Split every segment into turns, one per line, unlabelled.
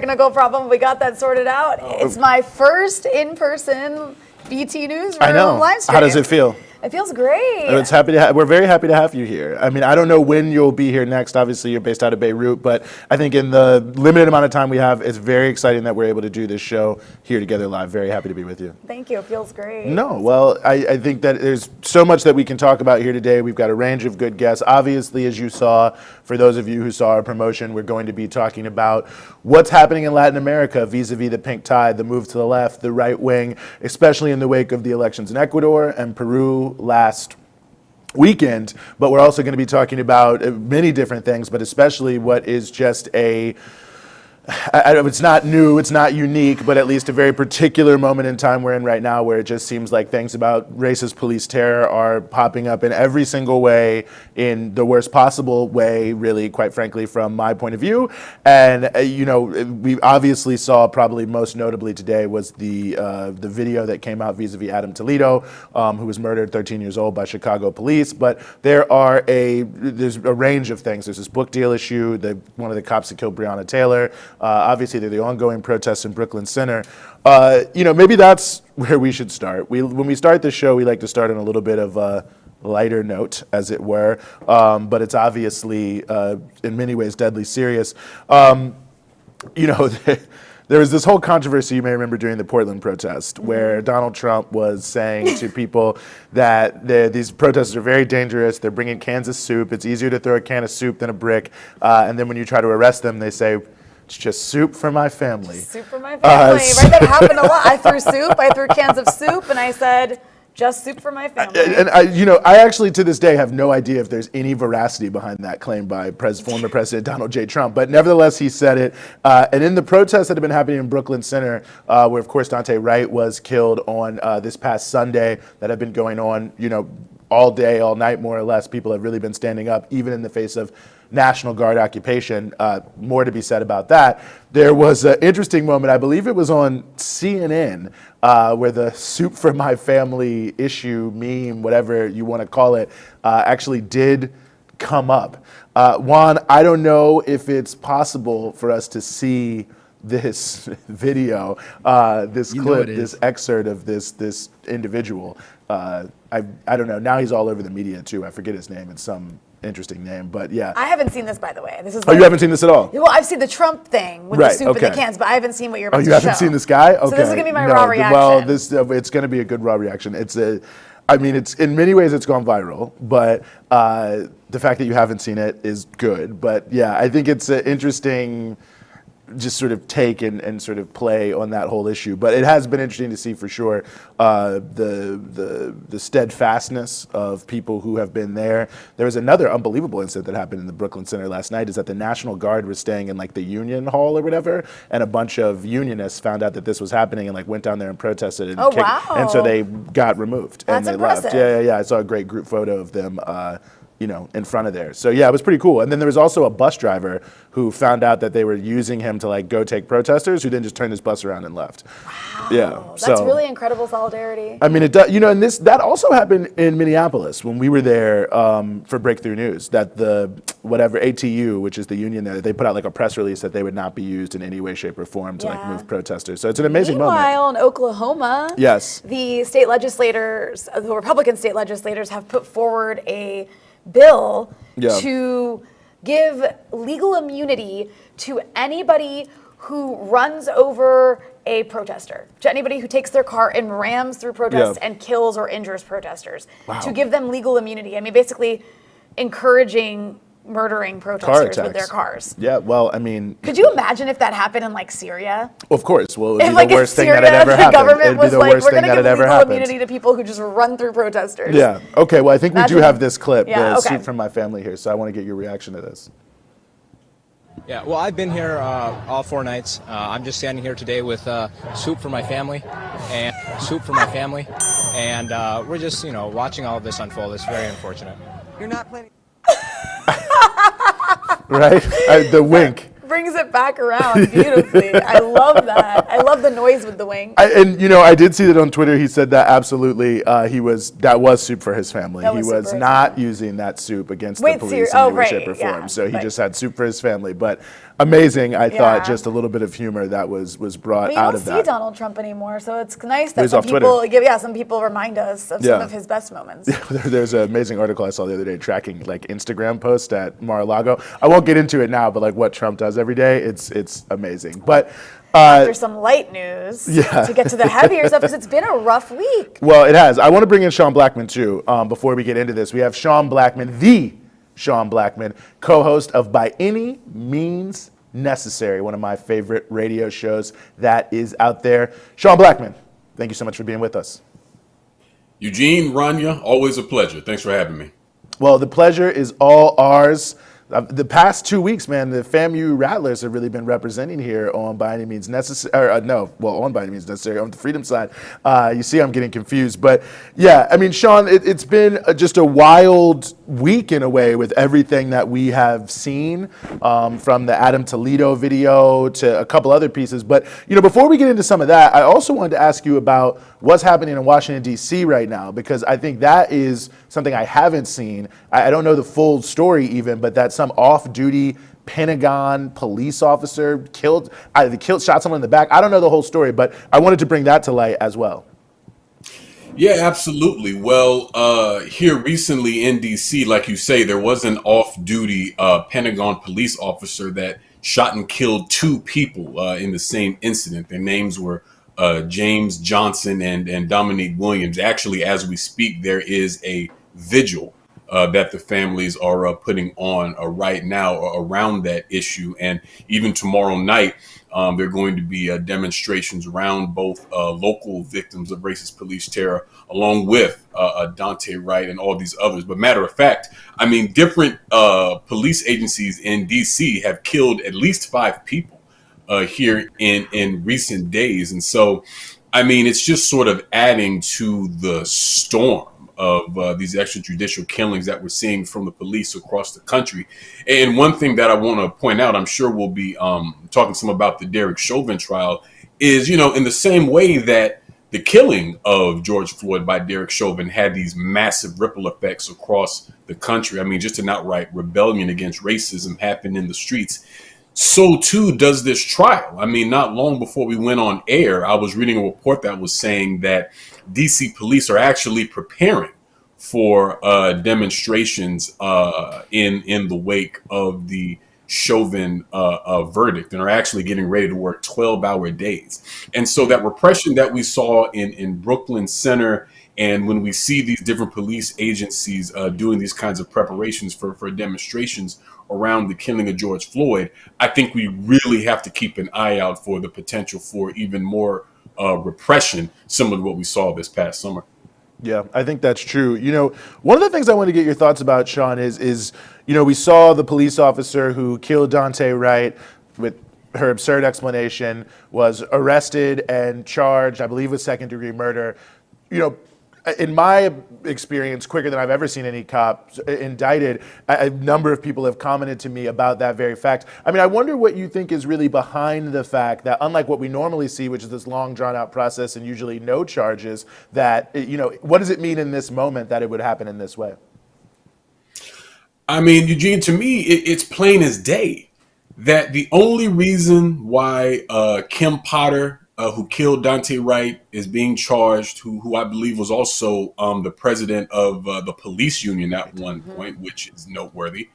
technical problem. We got that sorted out. It's my first in-person BT Newsroom live stream.
How does it feel?
It feels great.
We're very happy to have you here. I mean, I don't know when you'll be here next. Obviously, you're based out of Beirut, but I think in the limited amount of time we have, it's very exciting that we're able to do this show here together live. Very happy to be with you.
Thank you. It feels great.
No, well, I think that there's so much that we can talk about here today. We've got a range of good guests. Obviously, as you saw, for those of you who saw our promotion, we're going to be talking about what's happening in Latin America vis-a-vis the pink tide, the move to the left, the right wing, especially in the wake of the elections in Ecuador and Peru last weekend. But we're also going to be talking about many different things, but especially what is just it's not new, it's not unique, but at least a very particular moment in time we're in right now where it just seems like things about racist police terror are popping up in every single way, in the worst possible way, really, quite frankly, from my point of view. And, we obviously saw, probably most notably today, was the video that came out vis-a-vis Adam Toledo, who was murdered, 13 years old, by Chicago police. But there's a range of things. There's this book deal issue, one of the cops that killed Breonna Taylor. Obviously, the ongoing protests in Brooklyn Center. Maybe that's where we should start. When we start this show, we like to start on a little bit of a lighter note, as it were, but it's obviously, in many ways, deadly serious. There was this whole controversy, you may remember, during the Portland protest, where Donald Trump was saying to people that these protests are very dangerous. They're bringing cans of soup. It's easier to throw a can of soup than a brick. And then when you try to arrest them, they say, it's just soup for my family.
Just soup for my family. Right, that happened a lot. I threw soup. I threw cans of soup, and I said, just soup for my family.
And I actually to this day have no idea if there's any veracity behind that claim by former President Donald J. Trump. But nevertheless, he said it. And in the protests that have been happening in Brooklyn Center, where of course Daunte Wright was killed on this past Sunday, that have been going on, all day, all night, more or less. People have really been standing up, even in the face of National Guard occupation. More to be said about that. There was an interesting moment, I believe it was on CNN, where the soup for my family issue, meme, whatever you want to call it, actually did come up. Juan, I don't know if it's possible for us to see this video, this clip, this excerpt of this individual. I don't know. Now he's all over the media too. I forget his name. It's some interesting name, but yeah.
I haven't seen this, by the way. This is.
Oh, you haven't seen this at all?
Well, I've seen the Trump thing with the soup and the cans, but I haven't seen what you're about to show.
Oh, you haven't seen this guy? Okay.
So this is gonna be my raw reaction.
Well, it's gonna be a good raw reaction. It's in many ways it's gone viral, but the fact that you haven't seen it is good. But yeah, I think it's an interesting just sort of take and sort of play on that whole issue. But it has been interesting to see for sure the steadfastness of people who have been there. There was another unbelievable incident that happened in the Brooklyn Center last night, is that the National Guard was staying in like the Union Hall or whatever, and a bunch of unionists found out that this was happening and like went down there and protested and and so they got removed.
That's
and they
impressive.
left. Yeah. I saw a great group photo of them in front of there. So yeah, it was pretty cool. And then there was also a bus driver who found out that they were using him to like go take protesters, who then just turned his bus around and left.
Wow.
Yeah.
That's really incredible solidarity.
I mean, it does, and that also happened in Minneapolis when we were there for Breakthrough News, that the ATU, which is the union there, they put out like a press release that they would not be used in any way, shape, or form to like move protesters. So it's an amazing moment.
Meanwhile, in Oklahoma,
yes,
the state legislators, the Republican state legislators, have put forward a bill to give legal immunity to anybody who runs over a protester, to anybody who takes their car and rams through protests and kills or injures protesters, to give them legal immunity. I mean, basically encouraging murdering protesters with their cars.
Yeah, well, I mean,
could you imagine if that happened in like Syria?
Of course. Well, it would be the worst thing that had ever happened.
Government was like, we're going to give legal immunity to people who just run through protesters.
Yeah. Okay. Well, I think we do have this clip, the soup from my family here, so I want to get your reaction to this.
Yeah, well, I've been here all 4 nights. I'm just standing here today with soup for my family, and we're just, watching all of this unfold. It's very unfortunate.
You're not planning.
Right? The wink.
Brings it back around beautifully. I love that. that. I love the noise with the wing.
I did see that on Twitter. He said that absolutely that was soup for his family. He was not using that soup against the police in any way, shape, or form. Yeah, so he just had soup for his family. But amazing, I thought, just a little bit of humor that was brought out of that.
We don't see Donald Trump anymore, so it's nice that some people remind us of some of his best moments.
There's an amazing article I saw the other day tracking Instagram posts at Mar-a-Lago. I won't get into it now, but what Trump does every day, it's amazing. But
after some light news, to get to the heavier stuff, because it's been a rough week.
Well, it has. I want to bring in Sean Blackmon too. Before we get into this, we have Sean Blackmon, the Sean Blackmon, co-host of By Any Means Necessary, one of my favorite radio shows that is out there. Sean Blackmon, thank you so much for being with us.
Eugene, Rania, always a pleasure. Thanks for having me.
Well, the pleasure is all ours. The past 2 weeks, man, the FAMU Rattlers have really been representing here on By Any Means Necessary. On By Any Means Necessary, on the freedom side. You see I'm getting confused. But yeah, I mean, Sean, it's been just a wild week in a way with everything that we have seen, from the Adam Toledo video to a couple other pieces. But, before we get into some of that, I also wanted to ask you about what's happening in Washington, D.C. right now, because I think that is something I haven't seen. I don't know the full story even, but that some off-duty Pentagon police officer shot someone in the back. I don't know the whole story, but I wanted to bring that to light as well.
Yeah, absolutely. Well, here recently in D.C., like you say, there was an off-duty Pentagon police officer that shot and killed 2 people in the same incident. Their names were James Johnson and Dominique Williams. Actually, as we speak, there is a vigil that the families are putting on right now around that issue. And even tomorrow night, there are going to be demonstrations around both local victims of racist police terror, along with Daunte Wright and all these others. But matter of fact, I mean, different police agencies in D.C. have killed at least 5 people here in recent days. And so, I mean, it's just sort of adding to the storm of these extrajudicial killings that we're seeing from the police across the country. And one thing that I want to point out, I'm sure we'll be talking some about the Derek Chauvin trial, is, in the same way that the killing of George Floyd by Derek Chauvin had these massive ripple effects across the country. I mean, just an outright rebellion against racism happened in the streets. So too does this trial. I mean, not long before we went on air, I was reading a report that was saying that DC police are actually preparing for demonstrations in the wake of the Chauvin verdict, and are actually getting ready to work 12-hour days. And so that repression that we saw in Brooklyn Center, and when we see these different police agencies doing these kinds of preparations for demonstrations around the killing of George Floyd, I think we really have to keep an eye out for the potential for even more repression, similar to what we saw this past summer.
Yeah, I think that's true. One of the things I want to get your thoughts about, Sean, is we saw the police officer who killed Daunte Wright with her absurd explanation, was arrested and charged, I believe, with second-degree murder. In my experience, quicker than I've ever seen any cop indicted. A number of people have commented to me about that very fact. I mean, I wonder what you think is really behind the fact that, unlike what we normally see, which is this long, drawn-out process and usually no charges, that, what does it mean in this moment that it would happen in this way?
I mean, Eugene, to me, it's plain as day that the only reason why Kim Potter, who killed Daunte Wright, is being charged, who I believe was also the president of the police union at one point, which is noteworthy,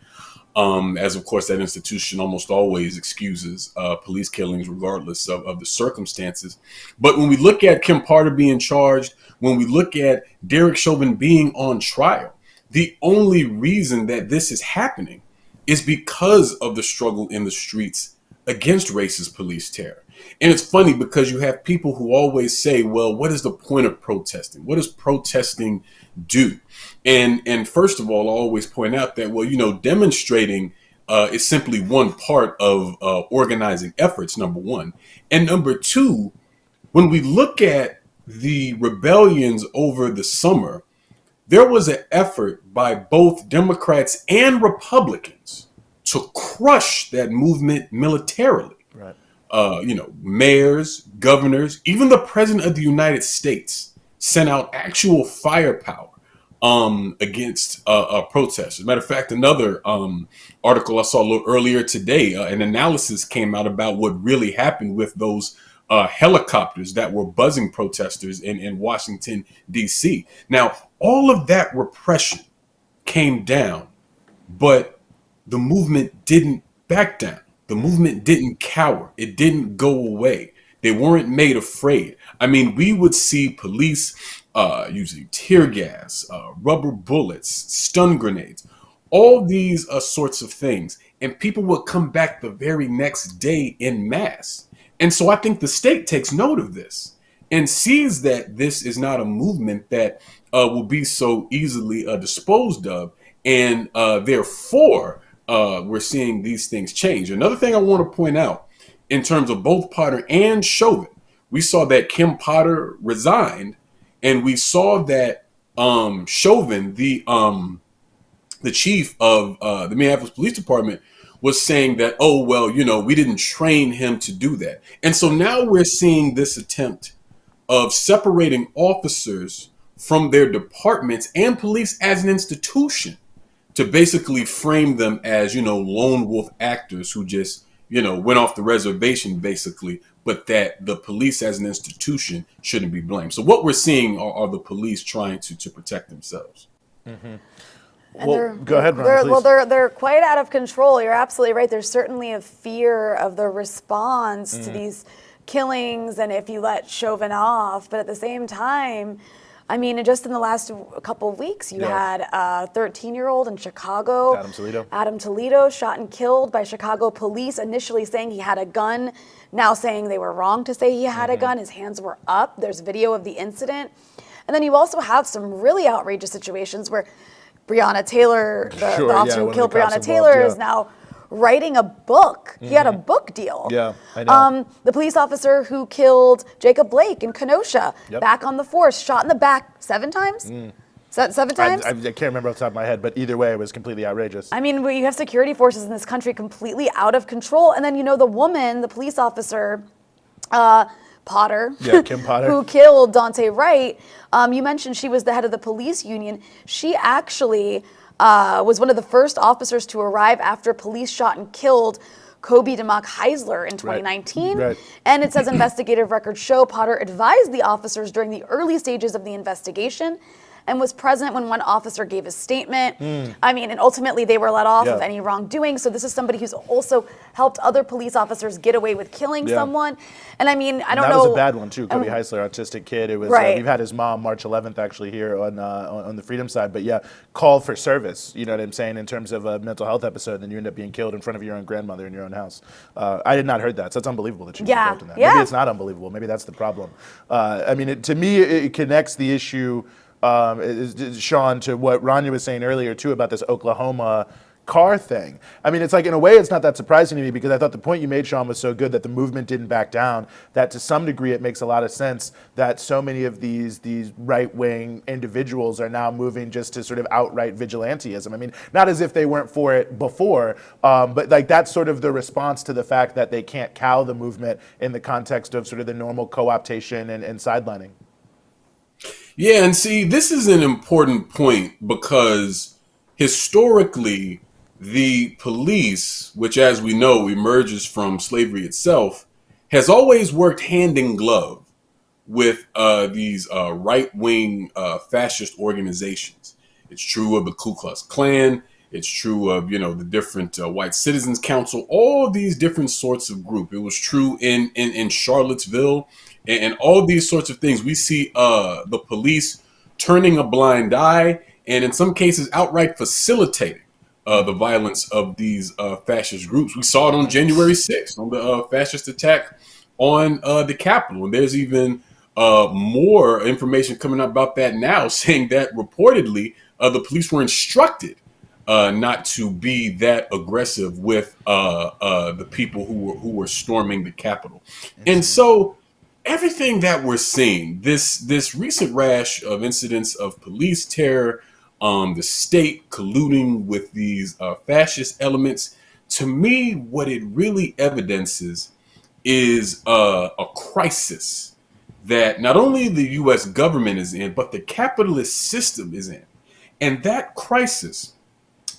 as of course that institution almost always excuses police killings regardless of the circumstances. But when we look at Kim Potter being charged, when we look at Derek Chauvin being on trial, the only reason that this is happening is because of the struggle in the streets against racist police terror. And it's funny because you have people who always say, well, what is the point of protesting? What does protesting do? And first of all, I always point out that, well, demonstrating is simply one part of organizing efforts, number one. And number two, when we look at the rebellions over the summer, there was an effort by both Democrats and Republicans to crush that movement militarily.
Right.
mayors, governors, even the president of the United States sent out actual firepower against protesters. Matter of fact, another article I saw a little earlier today, an analysis came out about what really happened with those helicopters that were buzzing protesters in Washington, D.C. Now, all of that repression came down, but the movement didn't back down. The movement didn't cower. It didn't go away. They weren't made afraid. I mean, we would see police using tear gas, rubber bullets, stun grenades, all these sorts of things. And people would come back the very next day in mass. And so I think the state takes note of this and sees that this is not a movement that will be so easily disposed of. And therefore, we're seeing these things change. Another thing I want to point out in terms of both Potter and Chauvin, we saw that Kim Potter resigned, and we saw that Chauvin, the chief of the Minneapolis Police Department, was saying that, oh, well, we didn't train him to do that. And so now we're seeing this attempt of separating officers from their departments and police as an institution to basically frame them as, lone wolf actors who just, went off the reservation, basically, but that the police as an institution shouldn't be blamed. So what we're seeing are the police trying to protect themselves.
Mm-hmm.
Well,
go ahead, Rania,
well, they're quite out of control. You're absolutely right. There's certainly a fear of the response to these killings, and if you let Chauvin off. But at the same time, I mean, just in the last couple of weeks, you had a 13-year-old in Chicago, Adam Toledo, shot and killed by Chicago police, initially saying he had a gun, now saying they were wrong to say he had a gun. His hands were up. There's video of the incident. And then you also have some really outrageous situations where Breonna Taylor, the officer who killed Breonna Taylor, is now writing a book. He had a book deal.
Yeah, I know.
The police officer who killed Jacob Blake in Kenosha, back on the force, shot in the back 7 times? Seven times?
I can't remember off the top of my head, but either way, it was completely outrageous.
I mean, you have security forces in this country completely out of control. And then, the woman, the police officer, Potter,
Kim Potter,
who killed Daunte Wright. You mentioned she was the head of the police union. She actually was one of the first officers to arrive after police shot and killed Kobe DeMock Heisler in 2019.
Right.
And it says investigative records show Potter advised the officers during the early stages of the investigation and was present when one officer gave a statement. I mean, and ultimately they were let off of any wrongdoing. So this is somebody who's also helped other police officers get away with killing someone. And I mean, I don't know.
That was a bad one too, Kobe Heisler, autistic kid. It was. We've had his mom March 11th actually here on the Freedom side. But call for service. You know what I'm saying, in terms of a mental health episode, and then you end up being killed in front of your own grandmother in your own house. I did not heard that. So it's unbelievable that she was involved in that. Maybe it's not unbelievable. Maybe that's the problem. I mean, to me, it connects the issue. Sean, to what Rania was saying earlier too about this Oklahoma car thing. I mean, it's like, in a way, it's not that surprising to me, because I thought the point you made, Sean, was so good, that the movement didn't back down, that to some degree it makes a lot of sense that so many of these right-wing individuals are now moving just to sort of outright vigilantism. I mean, not as if they weren't for it before, but like that's sort of the response to the fact that they can't cow the movement in the context of sort of the normal co-optation and sidelining.
Yeah, and see, this is an important point, because historically, the police, which as we know emerges from slavery itself, has always worked hand in glove with these right-wing fascist organizations. It's true of the Ku Klux Klan. It's true of, the different White Citizens Council, all these different sorts of group. It was true in Charlottesville. And all these sorts of things, we see the police turning a blind eye, and in some cases outright facilitating the violence of these fascist groups. We saw it on January 6th, on the fascist attack on the Capitol. And there's even more information coming out about that now, saying that reportedly the police were instructed not to be that aggressive with the people who were storming the Capitol. And so everything that we're seeing, this recent rash of incidents of police terror, the state colluding with these fascist elements, to me, what it really evidences is a crisis that not only the U.S. government is in, but the capitalist system is in. And that crisis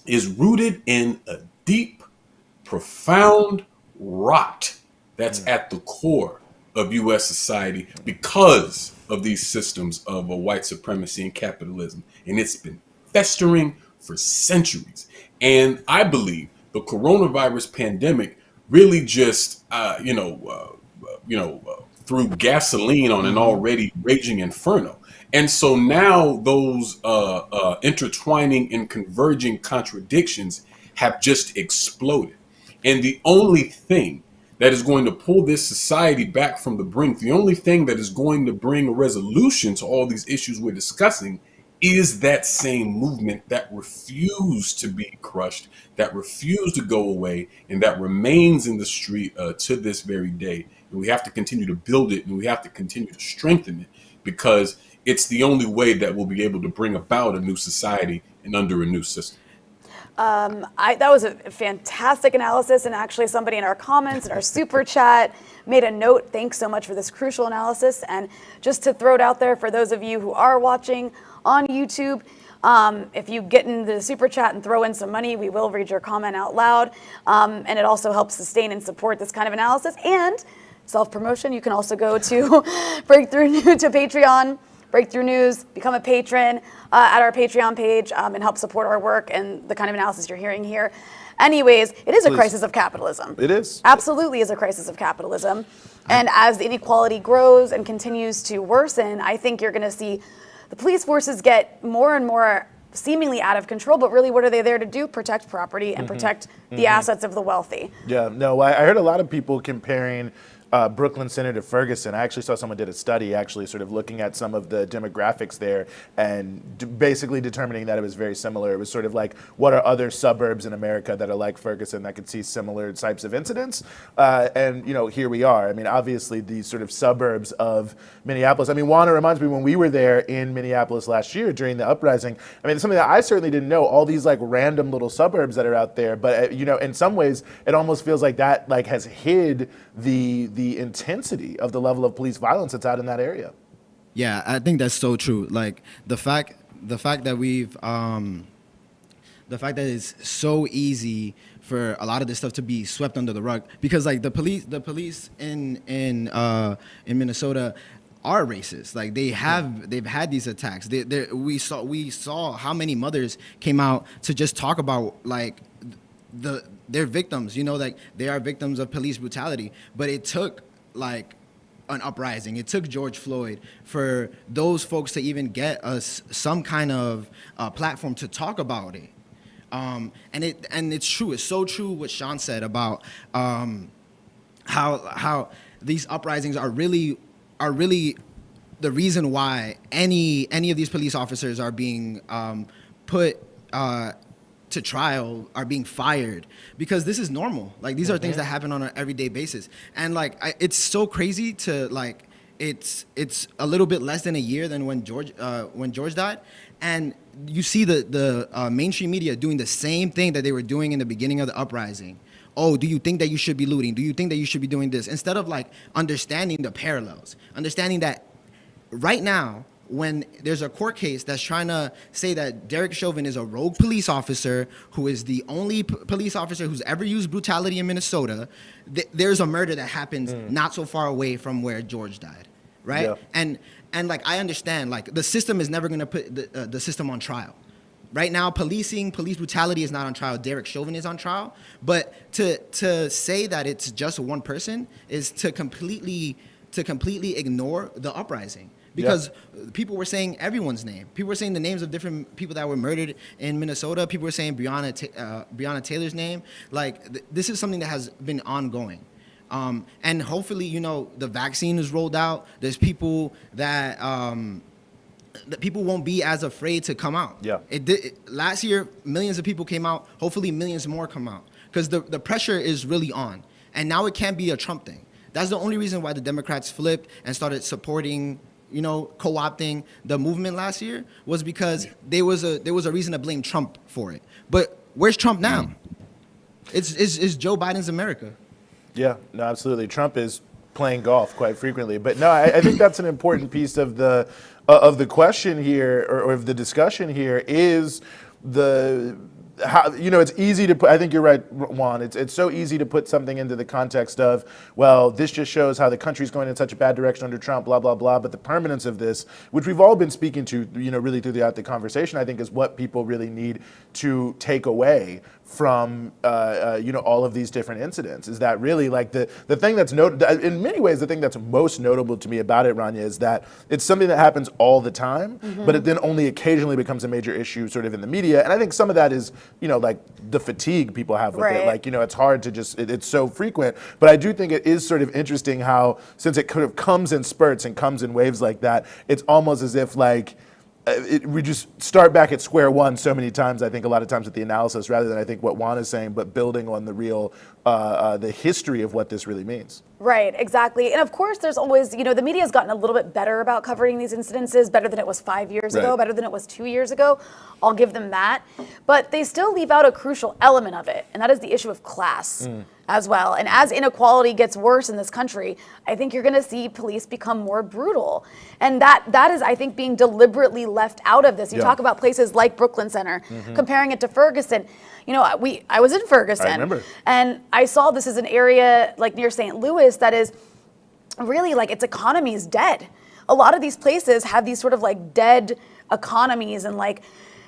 is rooted in a deep, profound rot that's at the core of U.S. society because of these systems of white supremacy and capitalism. And it's been festering for centuries. And I believe the coronavirus pandemic really just, threw gasoline on an already raging inferno. And so now those intertwining and converging contradictions have just exploded. And the only thing that is going to pull this society back from the brink, the only thing that is going to bring a resolution to all these issues we're discussing is that same movement that refused to be crushed, that refused to go away, and that remains in the street to this very day. And we have to continue to build it, and we have to continue to strengthen it, because it's the only way that we'll be able to bring about a new society and under a new system.
That was a fantastic analysis, and actually somebody in our comments, in our super chat, made a note. Thanks so much for this crucial analysis. And just to throw it out there for those of you who are watching on YouTube, if you get in the super chat and throw in some money, we will read your comment out loud. And it also helps sustain and support this kind of analysis. And self-promotion, you can also go to Patreon, Breakthrough News, become a patron at our Patreon page and help support our work and the kind of analysis you're hearing here. Anyways, it is a crisis of capitalism.
It is.
Absolutely is a crisis of capitalism. And as the inequality grows and continues to worsen, I think you're going to see the police forces get more and more seemingly out of control, but really what are they there to do? Protect property and protect the assets of the wealthy.
Yeah, no, I heard a lot of people comparing Brooklyn Center to Ferguson. I actually saw someone did a study actually sort of looking at some of the demographics there and basically determining that it was very similar. It was sort of like, what are other suburbs in America that are like Ferguson that could see similar types of incidents? And, here we are. I mean, obviously these sort of suburbs of Minneapolis. I mean, Juan, it reminds me when we were there in Minneapolis last year during the uprising. I mean, something that I certainly didn't know, all these like random little suburbs that are out there. But, in some ways, it almost feels like that like has hid the intensity of the level of police violence that's out in that area.
Yeah, I think that's so true. Like the fact that we've the fact that it's so easy for a lot of this stuff to be swept under the rug, because like the police in Minnesota are racist. Like they've had these attacks. We saw how many mothers came out to just talk about like they're victims, like they are victims of police brutality. But it took like an uprising. It took George Floyd for those folks to even get us some kind of platform to talk about it. And it's true. It's so true what Sean said about how these uprisings are really the reason why any of these police officers are being put to trial, are being fired, because this is normal. Like these are things that happen on an everyday basis. And like it's so crazy to like it's a little bit less than a year than when George died, and you see the mainstream media doing the same thing that they were doing in the beginning of the uprising. Oh, do you think that you should be looting? Do you think that you should be doing this? Instead of like understanding the parallels, understanding that right now, when there's a court case that's trying to say that Derek Chauvin is a rogue police officer who is the only police officer who's ever used brutality in Minnesota, there's a murder that happens not so far away from where George died, right? Yeah. And like I understand, like the system is never going to put the system on trial. Right now, police brutality is not on trial. Derek Chauvin is on trial. But to say that it's just one person is to completely ignore the uprising. Because people were saying everyone's name. People were saying the names of different people that were murdered in Minnesota. People were saying Breonna Taylor's name. Like, this is something that has been ongoing. And hopefully, the vaccine is rolled out. There's people that people won't be as afraid to come out. Yeah. Last year, millions of people came out. Hopefully, millions more come out. Because the pressure is really on. And now it can't be a Trump thing. That's the only reason why the Democrats flipped and started supporting co-opting the movement last year, was because there was a reason to blame Trump for it. But where's Trump now? It's Joe Biden's America.
Yeah, no, absolutely. Trump is playing golf quite frequently, but no, I think that's an important piece of the question here, or of the discussion here, is the how, it's easy to put, I think you're right, Juan. It's so easy to put something into the context of, well, this just shows how the country's going in such a bad direction under Trump, blah, blah, blah. But the permanence of this, which we've all been speaking to, really throughout the conversation, I think is what people really need to take away from, all of these different incidents, is that really like the thing that's in many ways, the thing that's most notable to me about it, Rania, is that it's something that happens all the time, but it then only occasionally becomes a major issue sort of in the media. And I think some of that is, like the fatigue people have with it. Like, it's hard to just, it's so frequent. But I do think it is sort of interesting how, since it kind of comes in spurts and comes in waves like that, it's almost as if like, we just start back at square one so many times, I think a lot of times with the analysis, rather than I think what Juan is saying, but building on the real, the history of what this really means.
Right, exactly. And of course, there's always, the media has gotten a little bit better about covering these incidences, better than it was 5 years ago, better than it was 2 years ago. I'll give them that. But they still leave out a crucial element of it, and that is the issue of class as well. And as inequality gets worse in this country, I think you're going to see police become more brutal. And that is, I think, being deliberately left out of this. You talk about places like Brooklyn Center, comparing it to Ferguson. I was in Ferguson,
I remember.
And I saw this as an area like near St. Louis that is really like its economy is dead. A lot of these places have these sort of like dead economies and like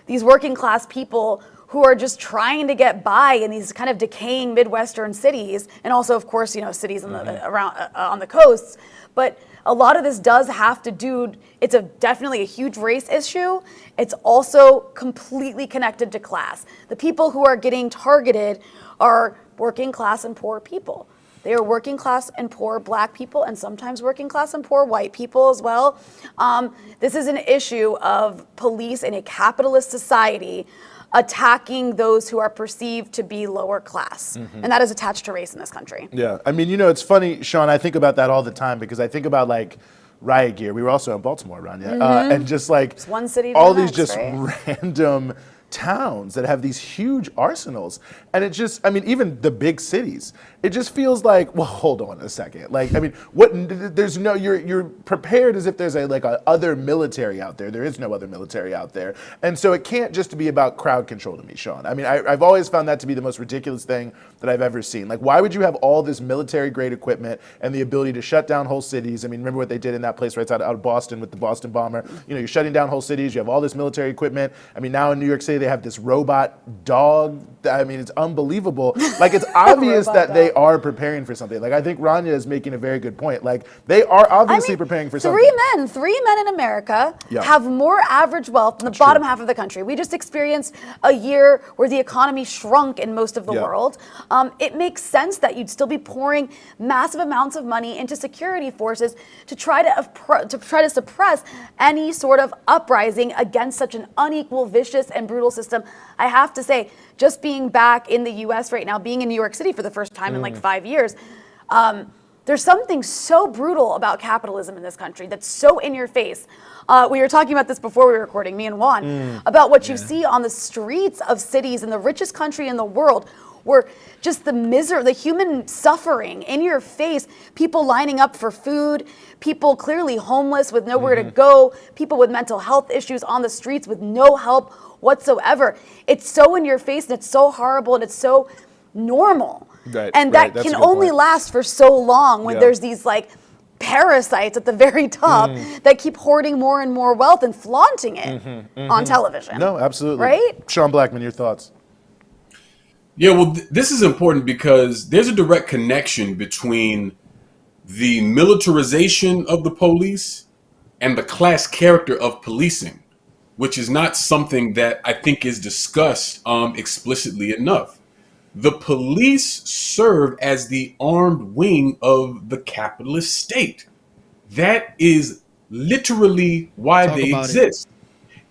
these working class people who are just trying to get by in these kind of decaying Midwestern cities, and also, of course, cities on the around on the coasts. But a lot of this does have to do. It's definitely a huge race issue. It's also completely connected to class. The people who are getting targeted are working class and poor people. They are working class and poor Black people, and sometimes working class and poor white people as well. This is an issue of police in a capitalist society attacking those who are perceived to be lower class. And that is attached to race in this country.
Yeah, I mean, it's funny, Sean, I think about that all the time, because I think about like riot gear. We were also in Baltimore, Rania, and just like
It's one city to
all
the
these
next,
just
right?
random towns that have these huge arsenals. And it just, I mean, even the big cities, it just feels like, well, hold on a second. Like, I mean, there's no, you're prepared as if there's a other military out there. There is no other military out there. And so it can't just be about crowd control to me, Sean. I mean, I've always found that to be the most ridiculous thing that I've ever seen. Like, why would you have all this military grade equipment and the ability to shut down whole cities? I mean, remember what they did in that place right out of Boston with the Boston bomber? You're shutting down whole cities. You have all this military equipment. I mean, now in New York City, they have this robot dog. I mean, it's unbelievable. Like, it's obvious that they are preparing for something. Like, I think Rania is making a very good point. Like, they are obviously preparing for something.
Three men in America have more average wealth than the bottom half of the country. We just experienced a year where the economy shrunk in most of the world. It makes sense that you'd still be pouring massive amounts of money into security forces to try to suppress any sort of uprising against such an unequal, vicious, and brutal system. I have to say, just being back in the U.S. right now, being in New York City for the first time in like 5 years, there's something so brutal about capitalism in this country that's so in your face. We were talking about this before we were recording, me and Juan, about what you see on the streets of cities in the richest country in the world, where just the human suffering in your face, people lining up for food, people clearly homeless with nowhere to go, people with mental health issues on the streets with no help whatsoever. It's so in your face, and it's so horrible, and it's so normal. And that can only last for so long when there's these like parasites at the very top that keep hoarding more and more wealth and flaunting it on television.
No, absolutely.
Right?
Sean Blackmon, your thoughts?
Yeah, well, this is important because there's a direct connection between the militarization of the police and the class character of policing, which is not something that I think is discussed explicitly enough. The police serve as the armed wing of the capitalist state. That is literally why they exist.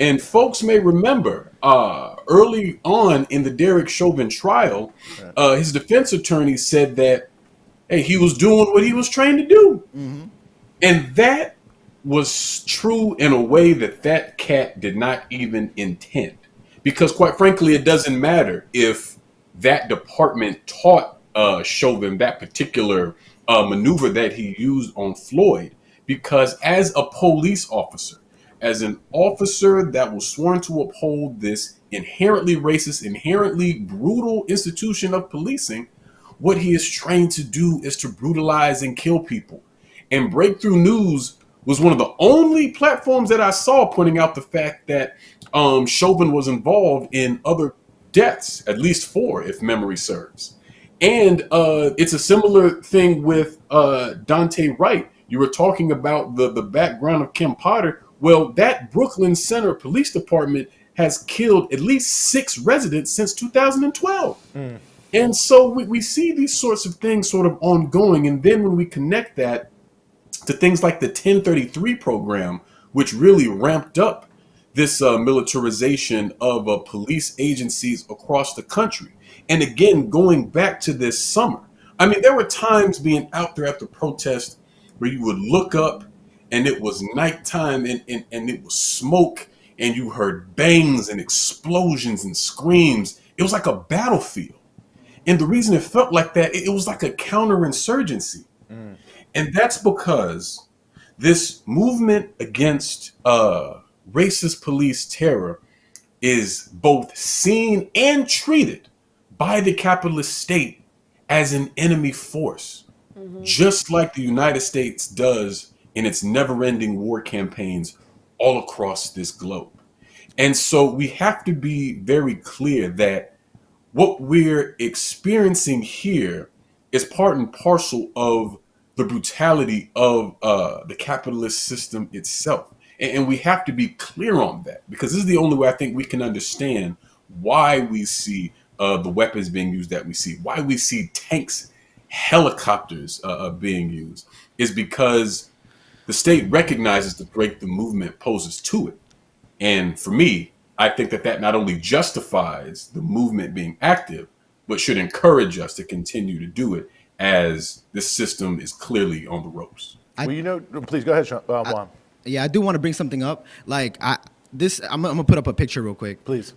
And folks may remember early on in the Derek Chauvin trial, his defense attorney said that, hey, he was doing what he was trained to do. And that was true in a way that cat did not even intend. Because quite frankly, it doesn't matter if that department taught Chauvin, that particular maneuver that he used on Floyd, because as a police officer, as an officer that was sworn to uphold this inherently racist, inherently brutal institution of policing, what he is trained to do is to brutalize and kill people. And Breakthrough News was one of the only platforms that I saw pointing out the fact that Chauvin was involved in other deaths, at least 4, if memory serves. And it's a similar thing with Daunte Wright. You were talking about the background of Kim Potter. Well, that Brooklyn Center Police Department has killed at least 6 residents since 2012. And so we see these sorts of things sort of ongoing. And then when we connect that to things like the 1033 program, which really ramped up this militarization of police agencies across the country. And again, going back to this summer, I mean, there were times being out there at the protest where you would look up and it was nighttime and it was smoke and you heard bangs and explosions and screams. It was like a battlefield. And the reason it felt like that, it was like a counterinsurgency. And that's because this movement against racist police terror is both seen and treated by the capitalist state as an enemy force, just like the United States does in its never-ending war campaigns all across this globe. And so we have to be very clear that what we're experiencing here is part and parcel of the brutality of the capitalist system itself. And we have to be clear on that, because this is the only way I think we can understand why we see the weapons being used that we see, why we see tanks, helicopters being used, is because the state recognizes the threat the movement poses to it. And for me, I think that not only justifies the movement being active, but should encourage us to continue to do it, as this system is clearly on the ropes.
Please go ahead, Sean. Juan.
Yeah, I do want to bring something up. Like I'm gonna put up a picture real quick.
Please.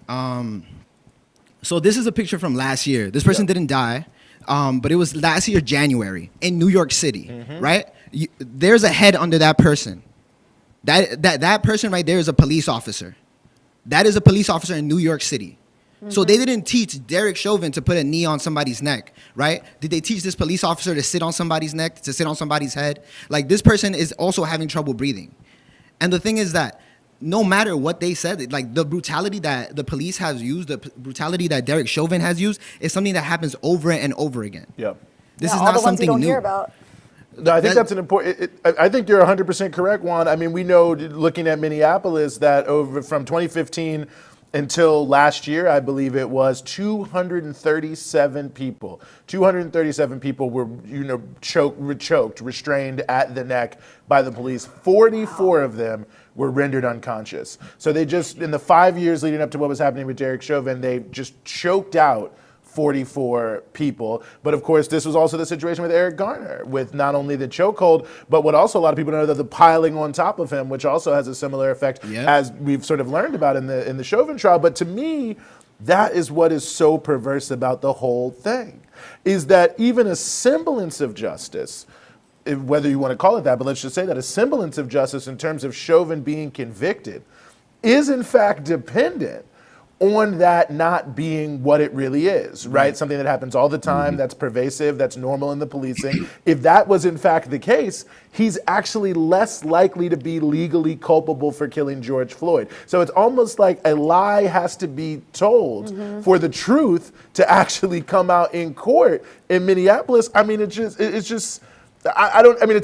So this is a picture from last year. This person didn't die, but it was last year, January, in New York City, right? There's a head under that person. That person right there is a police officer. That is a police officer in New York City. So they didn't teach Derek Chauvin to put a knee on somebody's neck, right? Did they teach this police officer to sit on somebody's neck, to sit on somebody's head? Like, this person is also having trouble breathing. And the thing is that no matter what they said, like, the brutality that the police has used, the brutality that Derek Chauvin has used, is something that happens over and over again. This is not something new.
Hear about.
No, I think that's an important. I think you're 100% correct, Juan. I mean, we know, looking at Minneapolis, that over from 2015 until last year, I believe it was 237 people. 237 people were, choked, restrained at the neck by the police. 44 of them were rendered unconscious. So they just, in the 5 years leading up to what was happening with Derek Chauvin, they just choked out 44 people. But of course, this was also the situation with Eric Garner, with not only the chokehold, but what also a lot of people know, that the piling on top of him, which also has a similar effect, as we've sort of learned about in the Chauvin trial. But to me, that is what is so perverse about the whole thing, is that even a semblance of justice, whether you want to call it that, but let's just say that a semblance of justice in terms of Chauvin being convicted is in fact dependent on that not being what it really is, right? Something that happens all the time, that's pervasive, that's normal in the policing. If that was in fact the case, he's actually less likely to be legally culpable for killing George Floyd. So it's almost like a lie has to be told for the truth to actually come out in court in Minneapolis. I mean, it's just, it's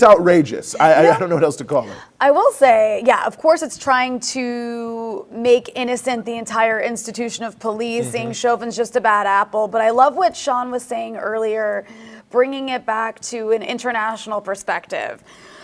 outrageous. I don't know what else to call it.
I will say, of course it's trying to make innocent the entire institution of police, saying Chauvin's just a bad apple. But I love what Sean was saying earlier, bringing it back to an international perspective.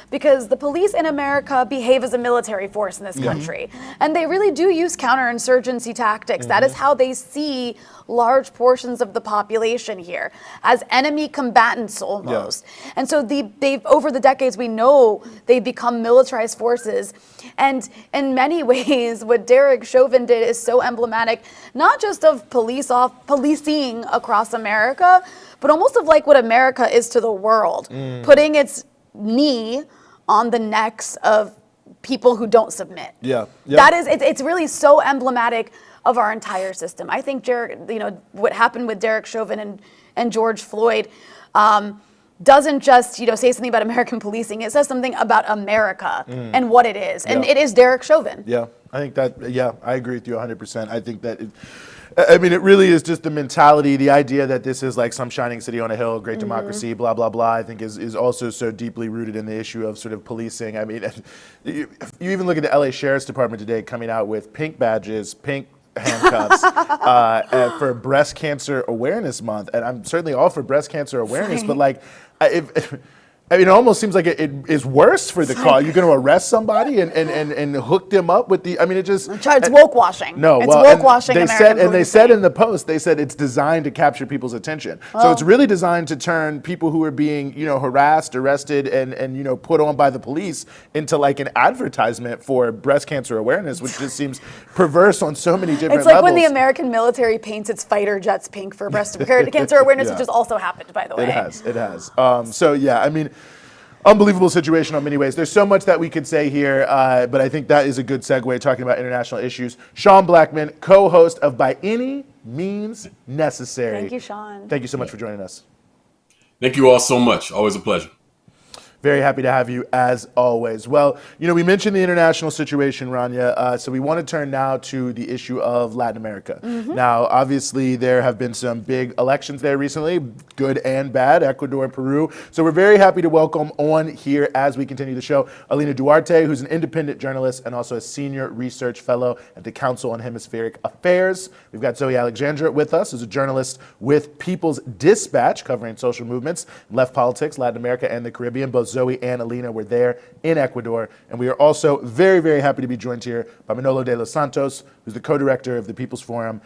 because the police in America behave as a military force in this country. And they really do use counterinsurgency tactics. That is how they see large portions of the population here, as enemy combatants almost. And so they've over the decades, we know they've become militarized forces. And in many ways, what Derek Chauvin did is so emblematic, not just of policing across America, but almost of like what America is to the world, putting its knee on the necks of people who don't submit. That is, it's really so emblematic of our entire system. I think what happened with Derek Chauvin and George Floyd doesn't just say something about American policing. It says something about America and what it is, and it is Derek Chauvin.
I think that. I agree with you 100%. I think that. It really is just the mentality, the idea that this is like some shining city on a hill, great democracy, blah, blah, blah, I think is also so deeply rooted in the issue of sort of policing. I mean, you even look at the LA Sheriff's Department today coming out with pink badges, pink handcuffs for Breast Cancer Awareness Month. And I'm certainly all for breast cancer awareness, but like, it almost seems like it is worse for the cause. You're going to arrest somebody and hook them up with the.
It's woke washing.
No,
it's woke washing.
They said in the post, they said it's designed to capture people's attention. So it's really designed to turn people who are being harassed, arrested, and put on by the police into like an advertisement for breast cancer awareness, which just seems perverse on so many different levels.
It's like when the American military paints its fighter jets pink for breast cancer awareness, which has also happened, by the way.
It has. Unbelievable situation in many ways. There's so much that we could say here, but I think that is a good segue talking about international issues. Sean Blackmon, co-host of By Any Means Necessary.
Thank you, Sean.
Thank you so much for joining us.
Thank you all so much. Always a pleasure.
Very happy to have you as always. Well, we mentioned the international situation, Rania, so we want to turn now to the issue of Latin America. Now, obviously, there have been some big elections there recently, good and bad, Ecuador, Peru. So we're very happy to welcome on here as we continue the show, Alina Duarte, who's an independent journalist and also a senior research fellow at the Council on Hemispheric Affairs. We've got Zoe Alexandra with us, who's a journalist with People's Dispatch, covering social movements, left politics, Latin America, and the Caribbean. Both Zoe and Alina were there in Ecuador. And we are also very, very happy to be joined here by Manolo de los Santos, who's the co-director of the People's Forum,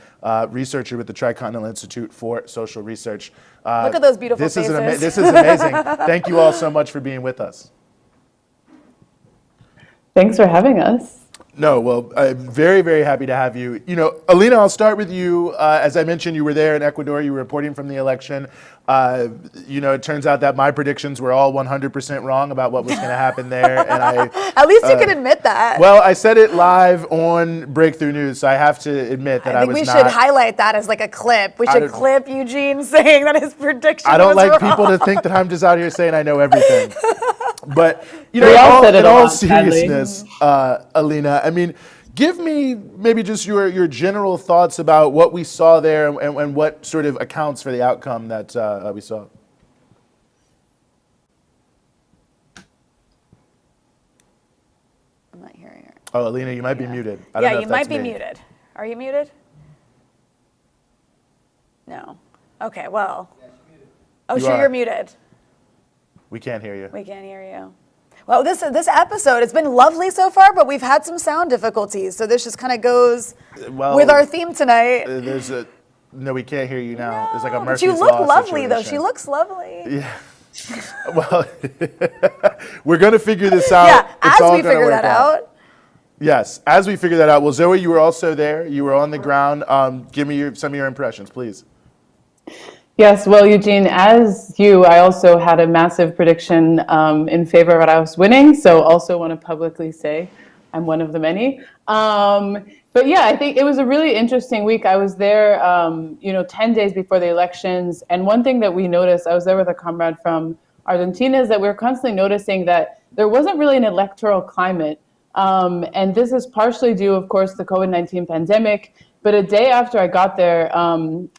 researcher with the Tricontinental Institute for Social Research.
Look at those beautiful faces.
This is amazing. Thank you all so much for being with us.
Thanks for having us.
No, well, I'm very, very happy to have you. Alina, I'll start with you. As I mentioned, you were there in Ecuador. You were reporting from the election. It turns out that my predictions were all 100% wrong about what was going to happen there. And
at least you can admit that.
Well, I said it live on Breakthrough News, so I have to admit that I was not.
I think we should highlight that as like a clip. We should clip Eugene saying that his prediction was wrong.
I don't like people to think that I'm just out here saying I know everything. But, in all seriousness, Alina, give me maybe just your general thoughts about what we saw there and what sort of accounts for the outcome that we saw.
I'm not hearing her.
Oh, Alina, you might be muted.
You might be muted. Are you muted? No. Okay, well. Oh, you're muted.
We can't hear you.
We can't hear you. Well, this episode, it's been lovely so far, but we've had some sound difficulties. So this just kind of goes with our theme tonight.
No, we can't hear you now. There's like a
Murphy's
Law
situation. But you look lovely,
situation.
though. She looks lovely.
Yeah. Well, we're going to figure this out.
Yeah, as we figure that out.
Yes, as we figure that out. Well, Zoe, you were also there. You were on the ground. Give me some of your impressions, please.
Yes, well, Eugene, as you, I also had a massive prediction in favor of Arauz winning, so also want to publicly say I'm one of the many. But yeah, I think it was a really interesting week. I was there, 10 days before the elections, and one thing that we noticed, I was there with a comrade from Argentina, is that we were constantly noticing that there wasn't really an electoral climate. And this is partially due, of course, to the COVID-19 pandemic. But a day after I got there,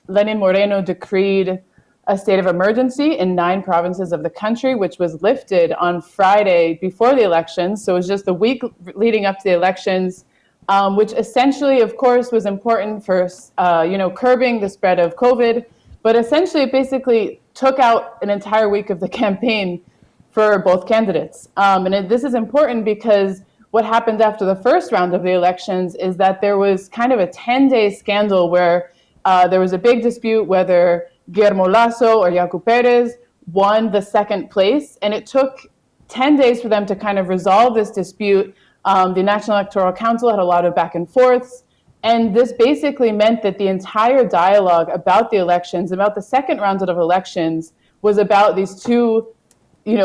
Lenin Moreno decreed a state of emergency in 9 provinces of the country, which was lifted on Friday before the elections. So it was just the week leading up to the elections, which essentially, of course, was important for, curbing the spread of COVID. But essentially, it basically took out an entire week of the campaign for both candidates. This is important because what happened after the first round of the elections is that there was kind of a 10-day scandal where there was a big dispute whether Guillermo Lasso or Yacu Perez won the second place. And it took 10 days for them to kind of resolve this dispute. The National Electoral Council had a lot of back and forths. And this basically meant that the entire dialogue about the elections, about the second round of elections, was about these two,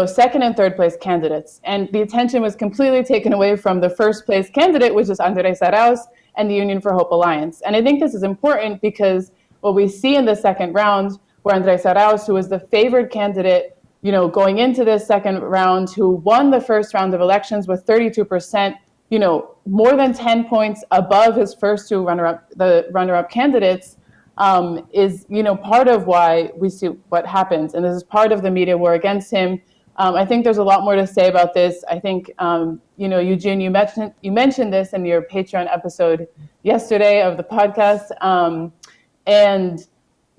second and third place candidates. And the attention was completely taken away from the first place candidate, which is Andrés Arauz and the Union for Hope Alliance. And I think this is important because what we see in the second round, where Andrés Arauz, who was the favored candidate, going into this second round, who won the first round of elections with 32%, more than 10 points above his first two runner-up candidates, is, part of why we see what happens. And this is part of the media war against him. I think there's a lot more to say about this. I think, Eugene, you mentioned this in your Patreon episode yesterday of the podcast.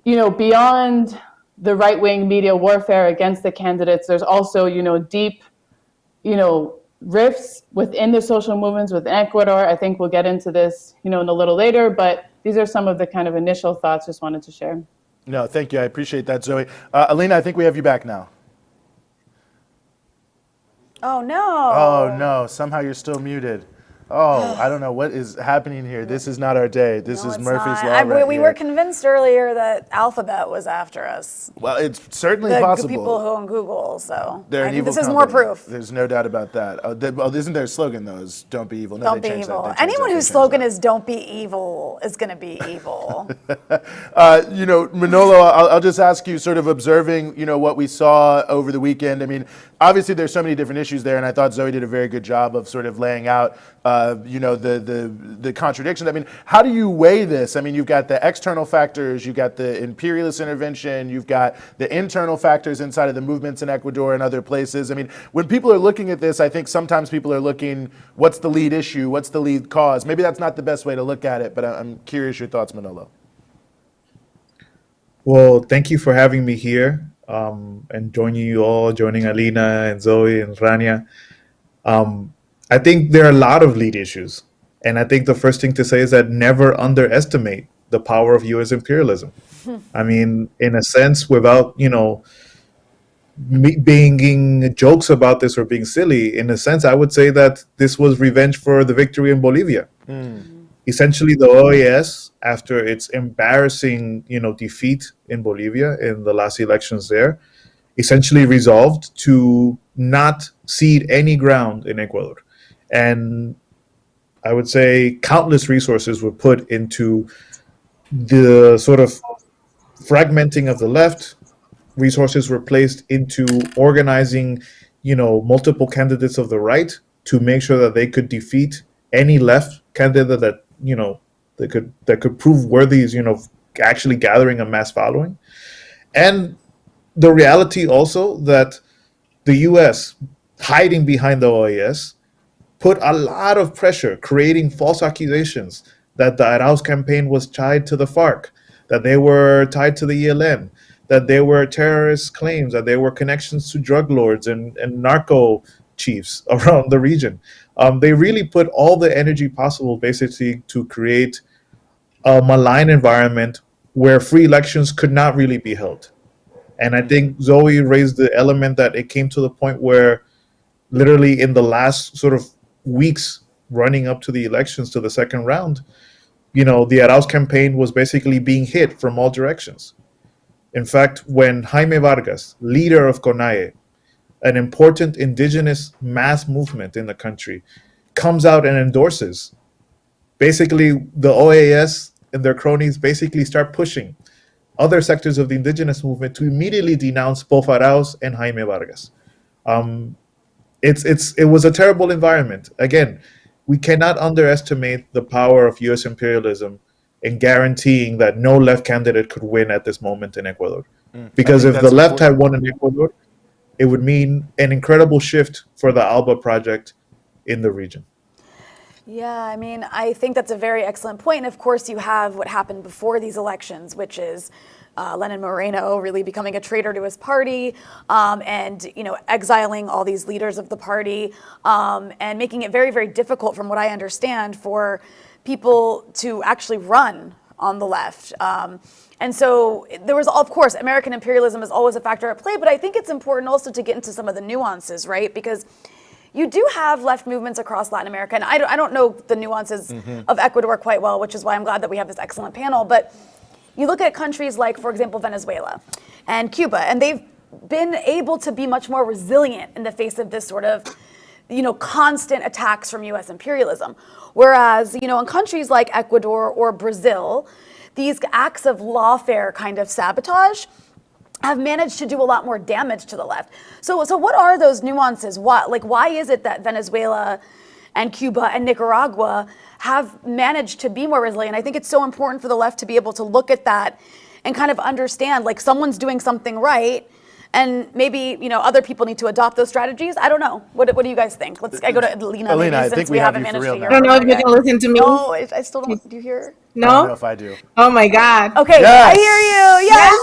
Beyond the right-wing media warfare against the candidates, there's also, deep, rifts within the social movements within Ecuador. I think we'll get into this, in a little later, but these are some of the kind of initial thoughts just wanted to share.
No, thank you. I appreciate that, Zoe. Alina, I think we have you back now.
Oh, no.
Oh, no. Somehow you're still muted. Oh, I don't know what is happening here. This is not our day. This is Murphy's Law.
We were convinced earlier that Alphabet was after us.
Well, it's certainly
the
possible.
People who own Google, so
They're
I think this
company.
is more proof.
There's no doubt about that. Isn't their slogan, though, is don't be evil? No,
don't be evil. Anyone whose slogan is don't be evil is going to be evil.
Manolo, I'll just ask you, sort of observing, what we saw over the weekend. I mean, obviously there's so many different issues there, and I thought Zoe did a very good job of sort of laying out the contradictions. I mean, how do you weigh this? I mean, you've got the external factors, you've got the imperialist intervention, you've got the internal factors inside of the movements in Ecuador and other places. I mean, when people are looking at this, I think sometimes people are looking, what's the lead issue? What's the lead cause? Maybe that's not the best way to look at it, but I'm curious your thoughts, Manolo.
Well, thank you for having me here and joining Alina and Zoe and Rania. I think there are a lot of lead issues. And I think the first thing to say is that never underestimate the power of U.S. imperialism. I mean, in a sense, without, me being jokes about this or being silly, in a sense, I would say that this was revenge for the victory in Bolivia. Essentially, the OAS, after its embarrassing, defeat in Bolivia in the last elections there, essentially resolved to not cede any ground in Ecuador. And I would say countless resources were put into the sort of fragmenting of the left. Resources were placed into organizing, multiple candidates of the right to make sure that they could defeat any left candidate that, that could prove worthy, actually gathering a mass following. And the reality also that the U.S. hiding behind the OAS put a lot of pressure, creating false accusations that the Arauz campaign was tied to the FARC, that they were tied to the ELN, that they were terrorist claims, that they were connections to drug lords and narco chiefs around the region. They really put all the energy possible basically to create a malign environment where free elections could not really be held. And I think Zoe raised the element that it came to the point where literally in the last sort of weeks running up to the elections to the second round, the Arauz campaign was basically being hit from all directions. In fact, when Jaime Vargas, leader of CONAIE, an important indigenous mass movement in the country, comes out and endorses, basically the OAS and their cronies basically start pushing other sectors of the indigenous movement to immediately denounce both Arauz and Jaime Vargas. It was a terrible environment. Again, we cannot underestimate the power of U.S. imperialism in guaranteeing that no left candidate could win at this moment in Ecuador. Because if the left had won in Ecuador, it would mean an incredible shift for the ALBA project in the region.
Yeah, I mean, I think that's a very excellent point. And of course, you have what happened before these elections, which is Lenin Moreno really becoming a traitor to his party, and exiling all these leaders of the party, and making it very, very difficult, from what I understand, for people to actually run on the left. And so there was, of course, American imperialism is always a factor at play, but I think it's important also to get into some of the nuances, right? Because you do have left movements across Latin America, and I don't know the nuances of Ecuador quite well, which is why I'm glad that we have this excellent panel. But you look at countries like, for example, Venezuela and Cuba, and they've been able to be much more resilient in the face of this sort of, constant attacks from U.S. imperialism. Whereas, in countries like Ecuador or Brazil, these acts of lawfare kind of sabotage have managed to do a lot more damage to the left. So what are those nuances? Why is it that Venezuela and Cuba and Nicaragua have managed to be more resilient? I think it's so important for the left to be able to look at that and kind of understand, like, someone's doing something right, and maybe other people need to adopt those strategies. I don't know. What do you guys think? I go to Alina.
Alina, I
since
think we have
haven't
you for
managed
real
to
now.
hear
I don't know
her
if you
yet.
can listen to me.
No, I still don't. Do you hear?
I don't know
No?
if I do.
Oh my God.
Okay,
Yes.
I hear you. Yes.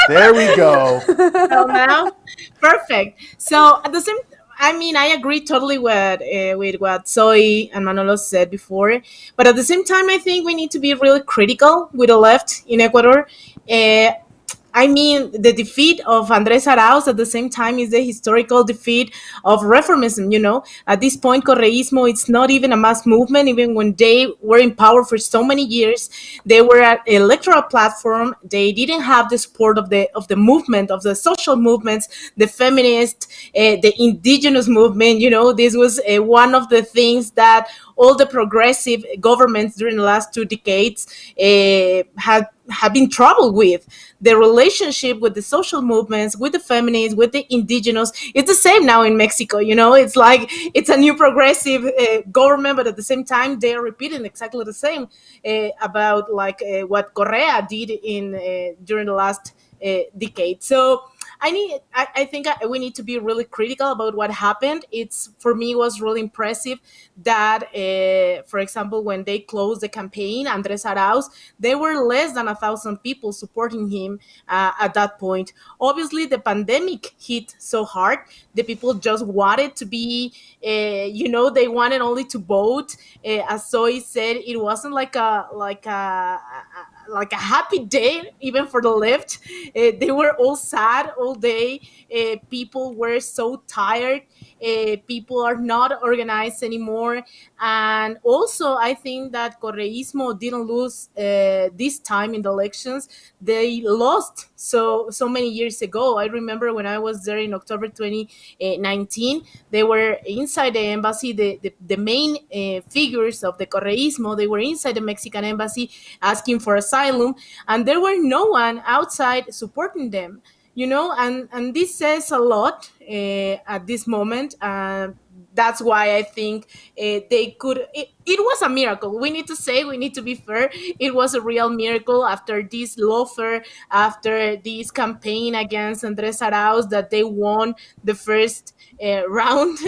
There we go.
So now, perfect. So at the same, I agree totally with what Zoe and Manolo said before. But at the same time, I think we need to be really critical with the left in Ecuador. Uh, the defeat of Andrés Arauz at the same time is the historical defeat of reformism. At this point, Correísmo, it's not even a mass movement. Even when they were in power for so many years, they were an electoral platform. They didn't have the support of the movement, of the social movements, the feminist, the indigenous movement. This was one of the things that all the progressive governments during the last 2 decades have been troubled with. The relationship with the social movements, with the feminists, with the indigenous, it's the same now in Mexico. It's like it's a new progressive government, but at the same time they are repeating exactly the same about what Correa did in during the last decade. So I think we need to be really critical about what happened. For me was really impressive that, for example, when they closed the campaign, Andrés Arauz, there were less than 1,000 people supporting him at that point. Obviously, the pandemic hit so hard. The people just wanted to be, they wanted only to vote. As Zoe said, it wasn't like a happy day even for the left. They were all sad all day. People were so tired. People are not organized anymore. And also, I think that Correísmo didn't lose this time in the elections. They lost so many years ago. I remember when I was there in October 2019, they were inside the embassy. The main figures of the Correísmo, they were inside the Mexican embassy asking for asylum, and there were no one outside supporting them. And this says a lot at this moment. That's why I think they could. It was a miracle. We need to be fair. It was a real miracle after this lawfare, after this campaign against Andrés Arauz, that they won the first round.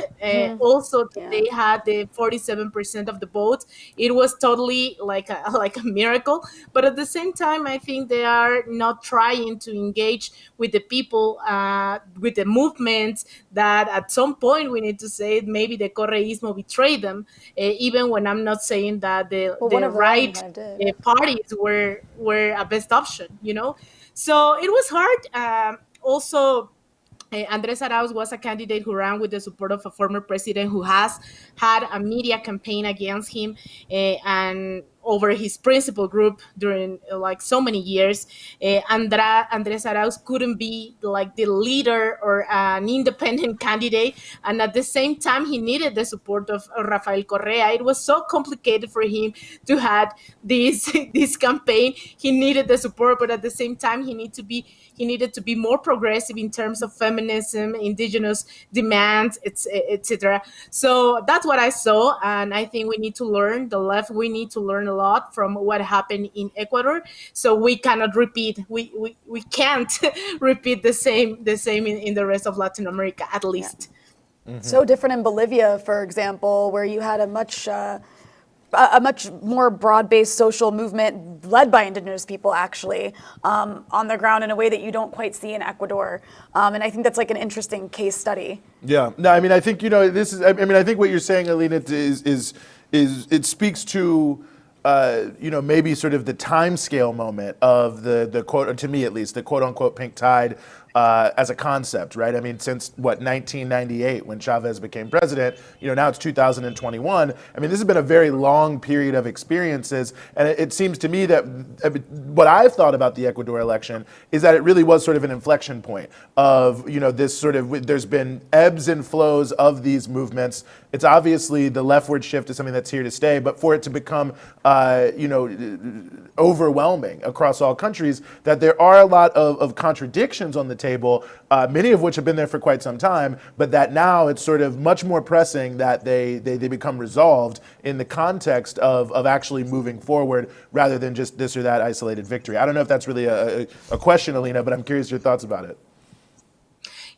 Also, they had the 47% of the vote. It was totally like a miracle. But at the same time, I think they are not trying to engage with the people, with the movements that at some point we need to say maybe the Correísmo betrayed them, even when I'm not saying that the right parties were a best option. So it was hard. Also, Andrés Arauz was a candidate who ran with the support of a former president who has had a media campaign against him and over his principal group during so many years. Andrés Arauz couldn't be the leader or an independent candidate, and at the same time he needed the support of Rafael Correa. It was so complicated for him to have this campaign. He needed the support, but at the same time he needed to be more progressive in terms of feminism, indigenous demands, etc. So that's what I saw, and I think we need to learn. The left, we need to learn a lot from what happened in Ecuador. So we cannot repeat. We can't repeat the same in the rest of Latin America, at least.
So different in Bolivia, for example, where you had a much more broad-based social movement led by indigenous people, actually, on the ground in a way that you don't quite see in Ecuador. And I think that's like an interesting case study.
Yeah. No, I mean, I think, this is, I mean, I think what you're saying, Alina, is it speaks to, maybe sort of the time scale moment of the quote, to me at least, the quote unquote pink tide as a concept, right? I mean, since 1998 when Chavez became president, now it's 2021. I mean, this has been a very long period of experiences. And it seems to me that what I've thought about the Ecuador election is that it really was sort of an inflection point of, this sort of, there's been ebbs and flows of these movements. It's obviously the leftward shift is something that's here to stay, but for it to become, overwhelming across all countries, that there are a lot of contradictions on the table, many of which have been there for quite some time, but that now it's sort of much more pressing that they become resolved in the context of actually moving forward rather than just this or that isolated victory. I don't know if that's really a question, Alina, but I'm curious your thoughts about it.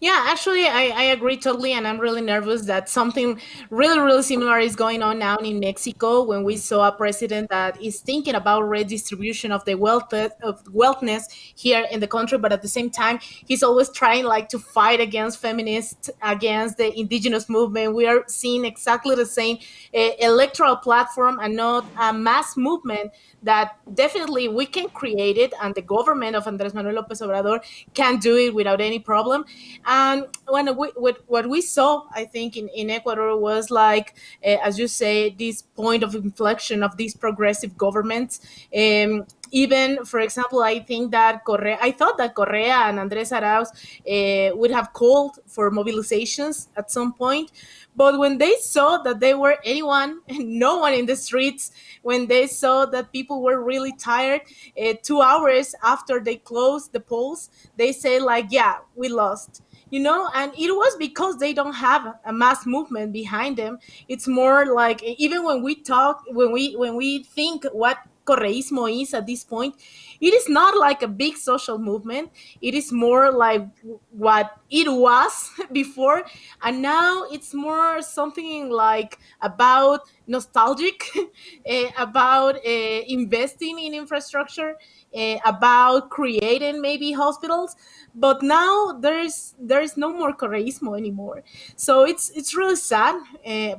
Yeah, actually, I agree totally, and I'm really nervous that something really, really similar is going on now in Mexico when we saw a president that is thinking about redistribution of the wealthness here in the country, but at the same time, he's always trying to fight against feminists, against the indigenous movement. We are seeing exactly the same electoral platform and not a mass movement that definitely we can create it, and the government of Andrés Manuel López Obrador can do it without any problem. And what we saw, I think, in Ecuador was as you say, this point of inflection of these progressive governments. Even, for example, I thought that Correa and Andrés Arauz would have called for mobilizations at some point. But when they saw that they were no one in the streets, when they saw that people were really tired, 2 hours after they closed the polls, they say yeah, we lost. And it was because they don't have a mass movement behind them. It's more even when we think what Correísmo is at this point, it is not like a big social movement. It is more like what it was before, and now it's more something about nostalgic, about investing in infrastructure, about creating maybe hospitals. But now there's no more Correísmo anymore. So it's really sad.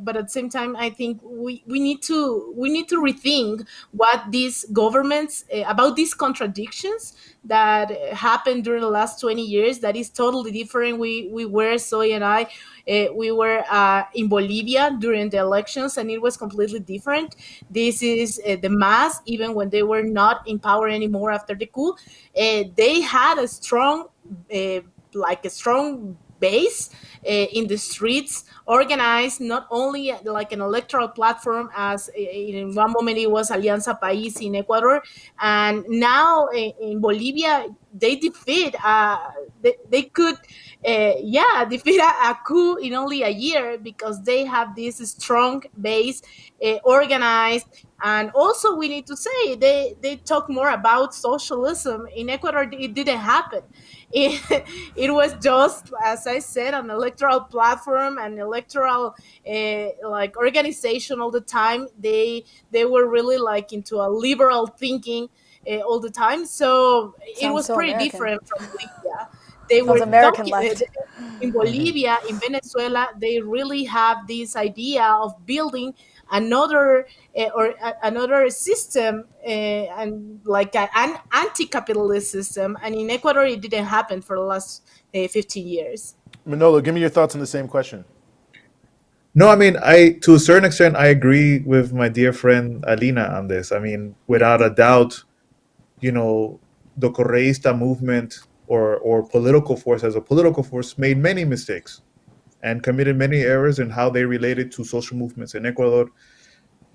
But at the same time, I think we need to rethink what these governments about these contradictions that happened during the last 20 years. That is totally different. We were, Zoe and I, we were in Bolivia during the elections, and it was completely different. This is the mass, even when they were not in power anymore after the coup, they had a strong base in the streets, organized not only like an electoral platform, as in one moment it was Alianza País in Ecuador, and now in Bolivia they defeat they could defeat a coup in only a year, because they have this strong base, organized. And also we need to say they talk more about socialism. In Ecuador it didn't happen. It was just, as I said, an electoral platform, an electoral organization all the time. They were really into a liberal thinking all the time. So it was
so
pretty
American.
Different from Bolivia. They
Sounds
were
American left.
in Bolivia, in Venezuela, they really have this idea of building another another system, and an anti-capitalist system. And in Ecuador, it didn't happen for the last 15 years.
Manolo, give me your thoughts on the same question.
No, I mean, to a certain extent, I agree with my dear friend Alina on this. I mean, without a doubt, the Correísta movement or political force as a political force made many mistakes and committed many errors in how they related to social movements in Ecuador.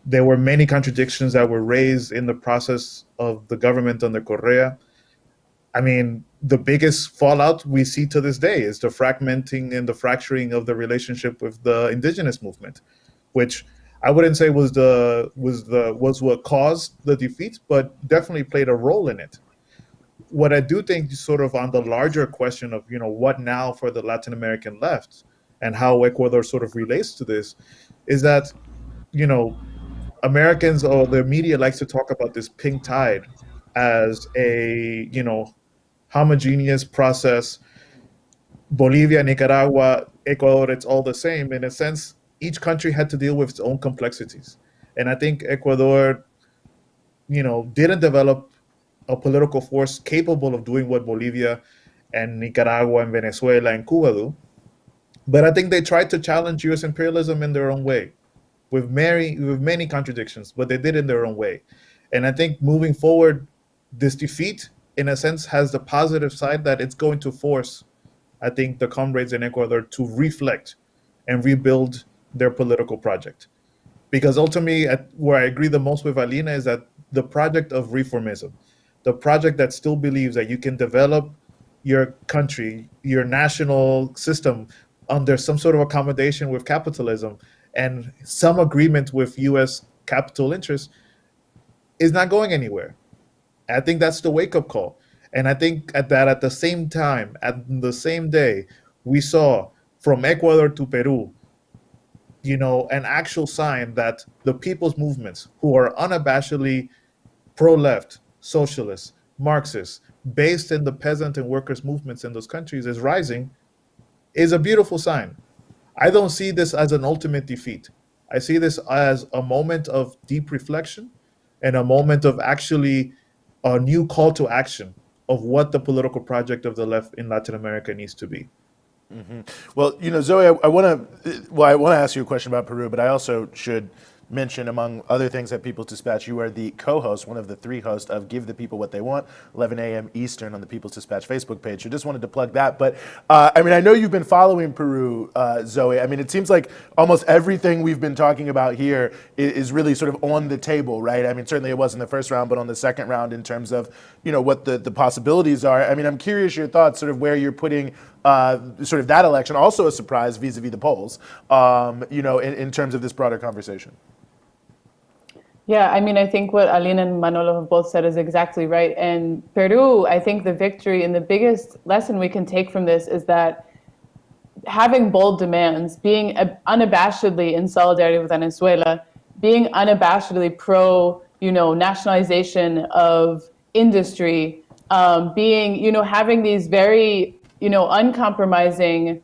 There were many contradictions that were raised in the process of the government under Correa. I mean, the biggest fallout we see to this day is the fragmenting and the fracturing of the relationship with the indigenous movement, which I wouldn't say was what caused the defeat, but definitely played a role in it. What I do think, sort of on the larger question of what now for the Latin American left, and how Ecuador sort of relates to this, is that, you know, Americans or the media likes to talk about this pink tide as a, you know, homogeneous process. Bolivia, Nicaragua, Ecuador, it's all the same. In a sense, each country had to deal with its own complexities. And I think Ecuador, you know, didn't develop a political force capable of doing what Bolivia and Nicaragua and Venezuela and Cuba do. But I think they tried to challenge US imperialism in their own way, with many contradictions, but they did in their own way. And I think moving forward, this defeat, in a sense, has the positive side that it's going to force, I think, the comrades in Ecuador to reflect and rebuild their political project. Because ultimately, where I agree the most with Alina is that the project of reformism, the project that still believes that you can develop your country, your national system under some sort of accommodation with capitalism and some agreement with US capital interests, is not going anywhere. I think that's the wake-up call. And I think at the same time, at the same day, we saw from Ecuador to Peru, you know, an actual sign that the people's movements, who are unabashedly pro-left, socialist, Marxist, based in the peasant and workers' movements in those countries, is rising, is a beautiful sign. I don't see this as an ultimate defeat. I see this as a moment of deep reflection and a moment of actually a new call to action of what the political project of the left in Latin America needs to be.
Mm-hmm. Well, you know, Zoe, I want to ask you a question about Peru, but I also should mention, among other things at People's Dispatch, you are the co-host, one of the 3 hosts of Give the People What They Want, 11 a.m. Eastern on the People's Dispatch Facebook page. So just wanted to plug that. But I mean, I know you've been following Peru, Zoe. I mean, it seems like almost everything we've been talking about here is really sort of on the table, right? I mean, certainly it was in the first round, but on the second round in terms of, you know, what the possibilities are. I mean, I'm curious your thoughts, sort of where you're putting sort of that election, also a surprise vis-a-vis the polls, you know, in terms of this broader conversation.
Yeah, I mean, I think what Alina and Manolo have both said is exactly right. And Peru, I think the victory and the biggest lesson we can take from this is that having bold demands, being unabashedly in solidarity with Venezuela, being unabashedly pro, you know, nationalization of industry, being, you know, having these very, you know, uncompromising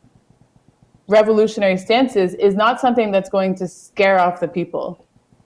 revolutionary stances is not something that's going to scare off the people.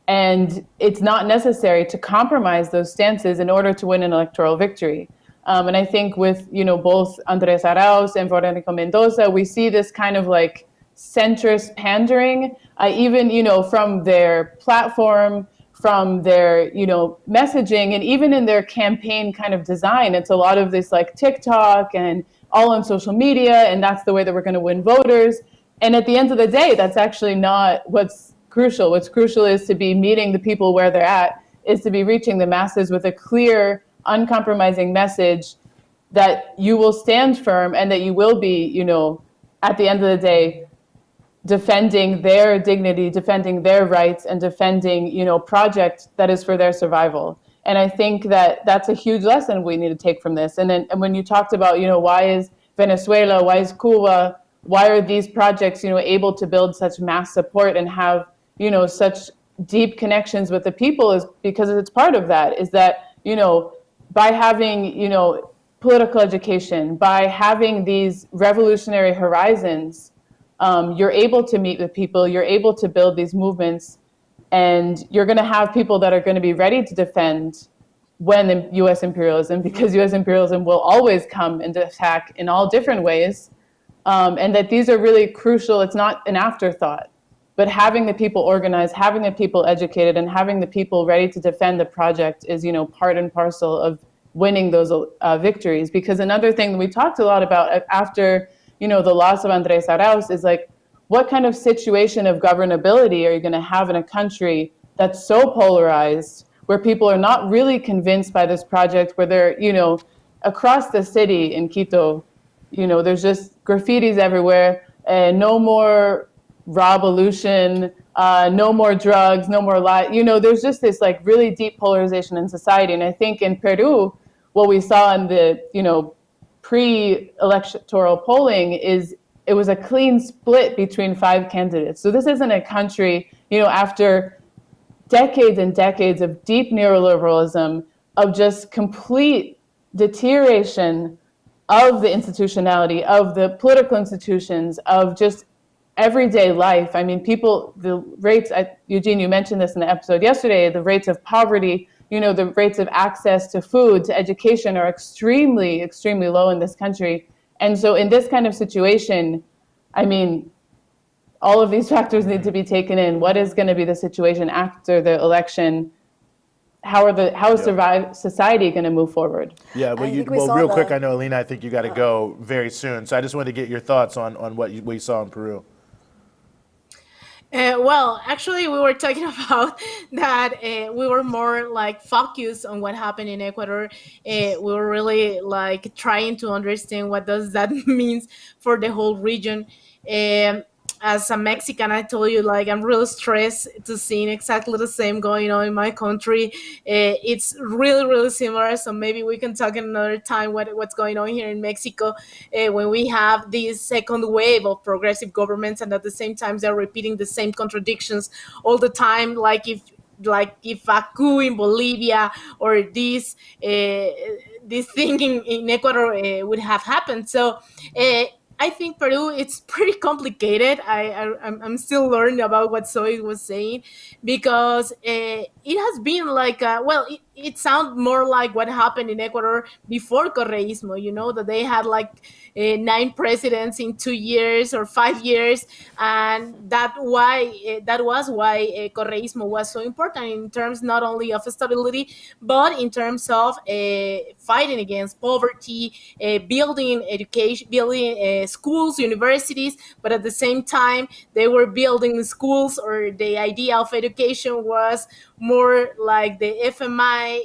And it's not necessary to compromise those stances in order to win an electoral victory. And I think with, you know, both Andrés Arauz and Verónica Mendoza, we see this kind of like centrist pandering, even, you know, from their platform, from their, you know, messaging, and even in their campaign kind of design. It's a lot of this like TikTok and all on social media, and that's the way that we're going to win voters. And at the end of the day, that's actually not what's crucial. What's crucial is to be meeting the people where they're at, is to be reaching the masses with a clear, uncompromising message that you will stand firm and that you will be, you know, at the end of the day, defending their dignity, defending their rights, and defending, you know, project that is for their survival. And I think that that's a huge lesson we need to take from this. And then, and when you talked about, you know, why is Venezuela, why is Cuba, why are these projects, you know, able to build such mass support and have, you know, such deep connections with the people, is because it's part of that, is that, you know, by having, you know, political education, by having these revolutionary horizons, you're able to meet with people, you're able to build these movements, and you're going to have people that are going to be ready to defend when the U.S. imperialism, because U.S. imperialism will always come and attack in all different ways, and that these are really crucial. It's not an afterthought. But having the people organized, having the people educated, and having the people ready to defend the project is, you know, part and parcel of winning those victories. Because another thing that we talked a lot about after, you know, the loss of Andrés Arauz is like, what kind of situation of governability are you going to have in a country that's so polarized, where people are not really convinced by this project, where they're, you know, across the city in Quito, you know, there's just graffitis everywhere, and no more Rovolution, no more drugs, no more you know, there's just this like really deep polarization in society. And I think in Peru, what we saw in the, you know, pre-electoral polling is it was a clean split between 5 candidates. So this isn't a country, after decades and decades of deep neoliberalism, of just complete deterioration of the institutionality, of the political institutions, of just everyday life. I mean, the rates, Eugene, you mentioned this in the episode yesterday, the rates of poverty, the rates of access to food, to education are extremely, extremely low in this country. And so in this kind of situation, I mean, all of these factors need to be taken in. What is going to be the situation after the election? How is society going to move forward?
Yeah, real quick, I know, Alina, I think you got to go very soon. So I just wanted to get your thoughts on what you saw in Peru.
Well, actually, we were talking about that we were more like focused on what happened in Ecuador. We were really like trying to understand what does that means for the whole region. As a Mexican, I told you, like, I'm really stressed to seeing exactly the same going on in my country. It's really, really similar. So maybe we can talk another time what's going on here in Mexico when we have this second wave of progressive governments, and at the same time they're repeating the same contradictions all the time. Like if a coup in Bolivia or this thing in Ecuador would have happened. So. I think Peru, it's pretty complicated. I'm still learning about what Zoe was saying, because it has been like, it sounds more like what happened in Ecuador before Correísmo, that they had like 9 presidents in 2 years or 5 years. And that was why Correísmo was so important in terms not only of stability, but in terms of fighting against poverty, building education, building schools, universities, but at the same time, they were building schools, or the idea of education was more like the FMI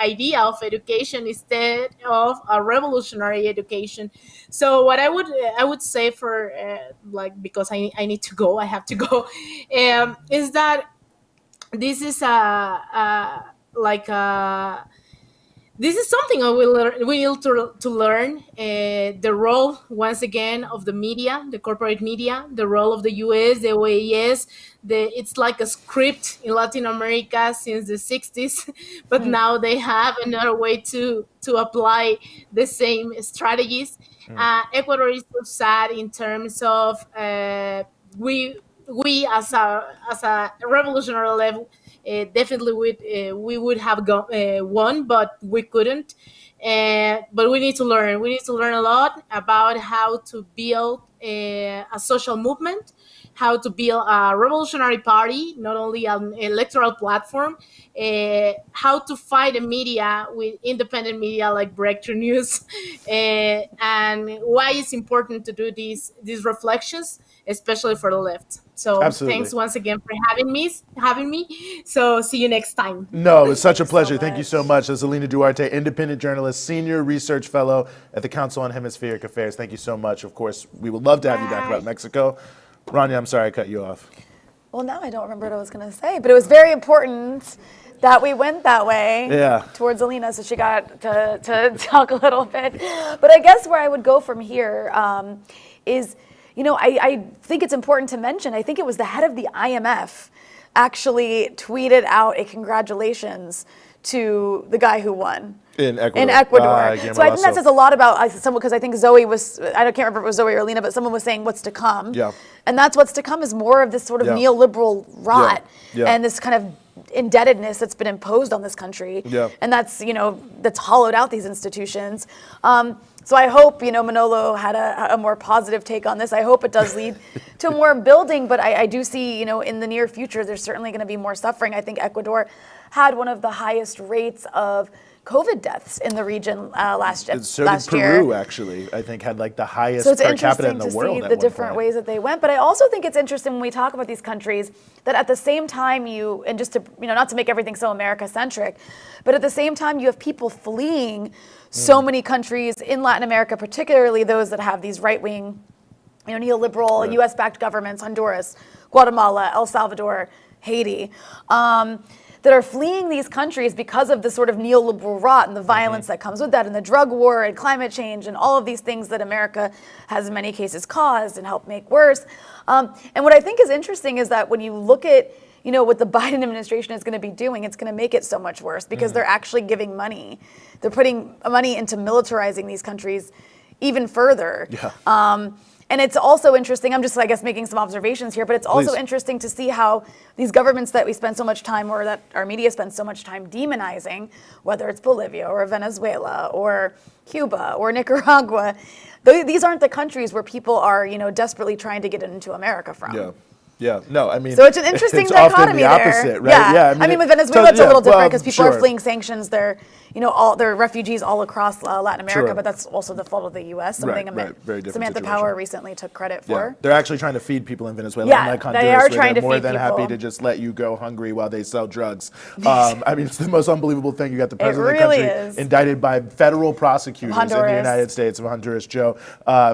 idea of education instead of a revolutionary education. So what I would say for because I need to go, I have to go, is that this is this is something we need to learn. The role, once again, of the media, the corporate media, the role of the US, the OAS. It's like a script in Latin America since the 60s, but now they have another way to apply the same strategies. Ecuador is so sad in terms of we as a revolutionary level, definitely we would have won, but we couldn't. But we need to learn. We need to learn a lot about how to build a social movement, how to build a revolutionary party, not only an electoral platform, how to fight the media with independent media like Breakthrough News, and why it's important to do these reflections, especially for the left. So
Absolutely.
Thanks once again for having me. So see you next time.
No, it's such a pleasure. Thank you so much. That's Alina Duarte, independent journalist, senior research fellow at the Council on Hemispheric Affairs. Thank you so much. Of course, we would love to have you back about Mexico. Rania, I'm sorry I cut you off.
Well, now I don't remember what I was going to say, but it was very important that we went that way towards Alina, so she got to talk a little bit. But I guess where I would go from here is, I think it's important to mention, I think it was the head of the IMF actually tweeted out a congratulations to the guy who won.
In Ecuador.
So I think that says a lot about someone, because I think Zoe was, I can't remember if it was Zoe or Alina, but someone was saying what's to come.
Yeah.
And that's what's to come, is more of this sort of neoliberal rot and this kind of indebtedness that's been imposed on this country. Yeah. And that's, that's hollowed out these institutions. So I hope, Manolo had a more positive take on this. I hope it does lead to more building, but I do see, in the near future, there's certainly going to be more suffering. I think Ecuador had one of the highest rates of COVID deaths in the region last year.
So did Peru, actually, I think, had like the highest per capita in the world. So it's interesting to see the different ways that they went. But I also think it's interesting when we talk about these countries that at the same time and just to, not to make everything so America-centric, but at the same time you have people fleeing so many countries in Latin America, particularly those that have these right-wing, neoliberal, US-backed governments, Honduras, Guatemala, El Salvador, Haiti.
that are fleeing these countries because of the sort of neoliberal rot and the violence that comes with that, and the drug war and climate change and all of these things that America has in many cases caused and helped make worse. And what I think is interesting is that when you look at what the Biden administration is going to be doing, it's going to make it so much worse because they're actually giving money. They're putting money into militarizing these countries even further. Yeah. And it's also interesting, I'm just, I guess, making some observations here, but it's also interesting to see how these governments that we spend so much time, or that our media spends so much time demonizing, whether it's Bolivia or Venezuela or Cuba or Nicaragua, these aren't the countries where people are, desperately trying to get into America from.
Yeah. Yeah, no, I mean,
so it's an interesting dichotomy
the
there.
opposite, right?
Yeah, I mean with Venezuela, it's a little different because people are fleeing sanctions. They're, they're refugees all across Latin America, but that's also the fault of the U.S. Something
very different
Samantha
situation.
Power recently took credit for.
They're actually trying to feed people in Venezuela.
Yeah,
unlike Honduras,
they are
where
trying to
they're more
feed
than
people.
happy to just let you go hungry while they sell drugs. I mean, it's the most unbelievable thing. You got the president of the country indicted by federal prosecutors in the United States of Honduras, Joe,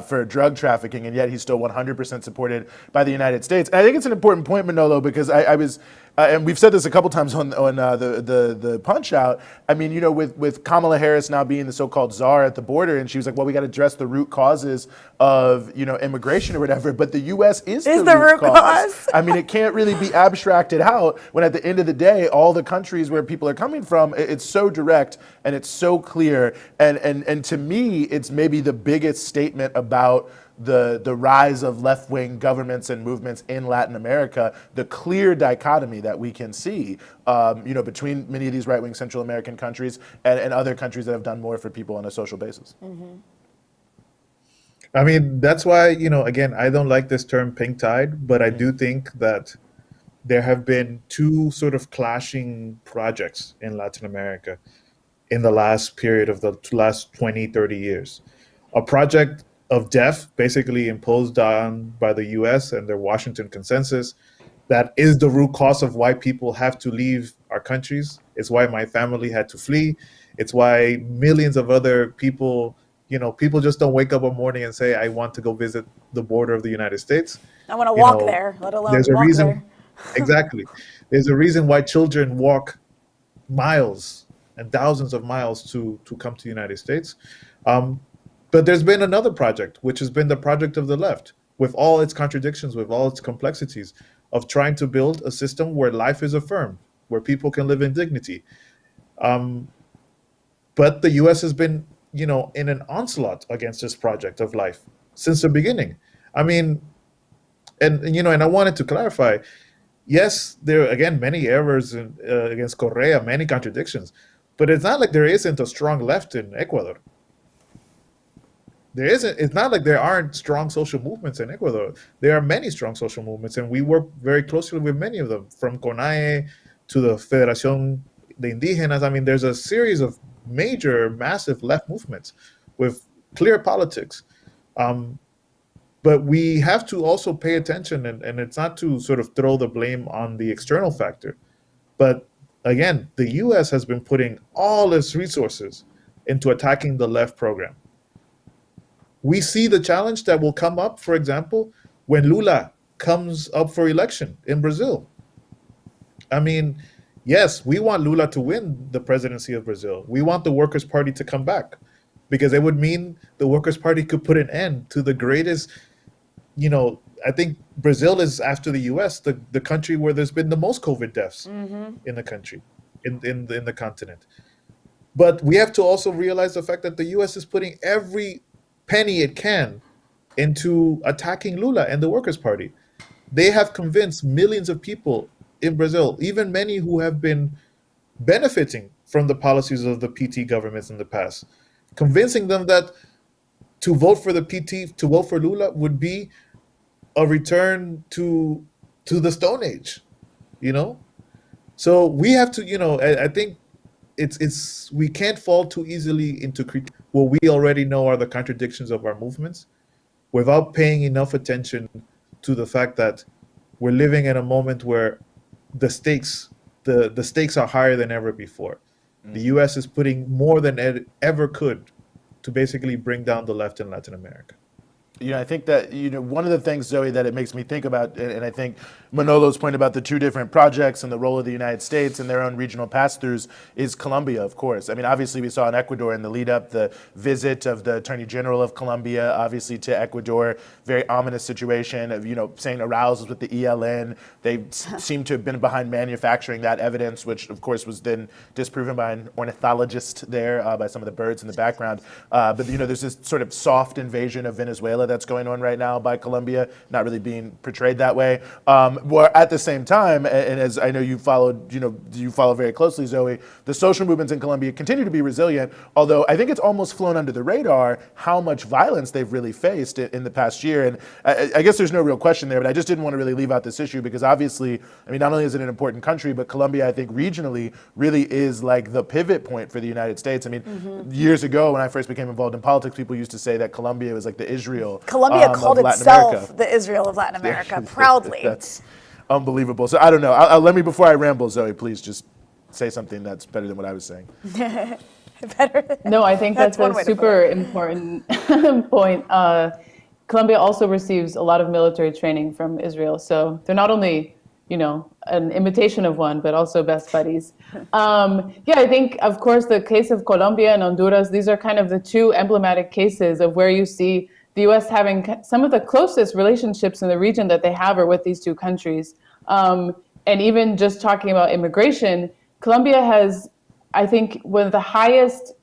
for drug trafficking, and yet he's still 100% supported by the United States. And I think it's an important point, Manolo, because I was, and we've said this a couple times on the Punch Out. I mean, with Kamala Harris now being the so-called czar at the border, and she was like, well, we got to address the root causes of immigration or whatever. But the U.S. is the root cause. I mean, it can't really be abstracted out when at the end of the day, all the countries where people are coming from, it's so direct and it's so clear. And to me, it's maybe the biggest statement about the rise of left-wing governments and movements in Latin America, the clear dichotomy that we can see, between many of these right-wing Central American countries and other countries that have done more for people on a social basis.
Mm-hmm.
I mean, that's why, again, I don't like this term pink tide, but I do think that there have been two sort of clashing projects in Latin America in the last period of the last 20, 30 years. A project of death, basically imposed on by the US and their Washington consensus, that is the root cause of why people have to leave our countries. It's why my family had to flee. It's why millions of other people, people just don't wake up one morning and say, I want to go visit the border of the United States.
I want to walk there, let alone
there's a
walk
reason,
there.
Exactly. There's a reason why children walk miles and thousands of miles to come to the United States. But there's been another project, which has been the project of the left, with all its contradictions, with all its complexities, of trying to build a system where life is affirmed, where people can live in dignity. But the U.S. has been, in an onslaught against this project of life since the beginning. I mean, and I wanted to clarify, yes, there are, again, many errors against Correa, many contradictions, but it's not like there isn't a strong left in Ecuador. There isn't. It's not like there aren't strong social movements in Ecuador. There are many strong social movements, and we work very closely with many of them, from CONAE to the Federación de Indígenas. I mean, there's a series of major, massive left movements with clear politics. But we have to also pay attention, and it's not to sort of throw the blame on the external factor. But again, the U.S. has been putting all its resources into attacking the left program. We see the challenge that will come up, for example, when Lula comes up for election in Brazil. I mean, yes, we want Lula to win the presidency of Brazil. We want the Workers' Party to come back, because it would mean the Workers' Party could put an end to the greatest, I think Brazil is, after the US, the country where there's been the most COVID deaths in the country, in the continent. But we have to also realize the fact that the US is putting every penny it can into attacking Lula and the Workers' Party. They have convinced millions of people in Brazil, even many who have been benefiting from the policies of the PT governments in the past, convincing them that to vote for the PT, to vote for Lula, would be a return to the Stone Age, So we have to, I think we can't fall too easily into what we already know are the contradictions of our movements, without paying enough attention to the fact that we're living in a moment where the stakes are higher than ever before. The U.S. is putting more than it ever could to basically bring down the left in Latin America.
I think that, one of the things, Zoe, that it makes me think about, and I think Manolo's point about the two different projects and the role of the United States and their own regional pass-throughs is Colombia, of course. I mean, obviously we saw in Ecuador in the lead up the visit of the Attorney General of Colombia, obviously to Ecuador, very ominous situation of, saying arousals with the ELN. They seem to have been behind manufacturing that evidence, which of course was then disproven by an ornithologist there, by some of the birds in the background. But there's this sort of soft invasion of Venezuela that's going on right now by Colombia, not really being portrayed that way. Where at the same time, and as I know you follow very closely, Zoe, the social movements in Colombia continue to be resilient, although I think it's almost flown under the radar how much violence they've really faced in the past year. And I guess there's no real question there, but I just didn't want to really leave out this issue because obviously, I mean, not only is it an important country, but Colombia, I think regionally really is like the pivot point for the United States. I mean, years ago when I first became involved in politics, people used to say that Colombia was like the Israel
Colombia called
of Latin
itself
America.
the Israel of Latin America, proudly.
That's unbelievable. So I don't know. Let me, before I ramble, Zoe, please just say something that's better than what I was saying.
No, I think that's a super important point. Colombia also receives a lot of military training from Israel. So they're not only, an imitation of one, but also best buddies. I think, of course, the case of Colombia and Honduras, these are kind of the two emblematic cases of where you see the U.S. having some of the closest relationships in the region that they have are with these two countries. And even just talking about immigration, Colombia has, I think, one of the highest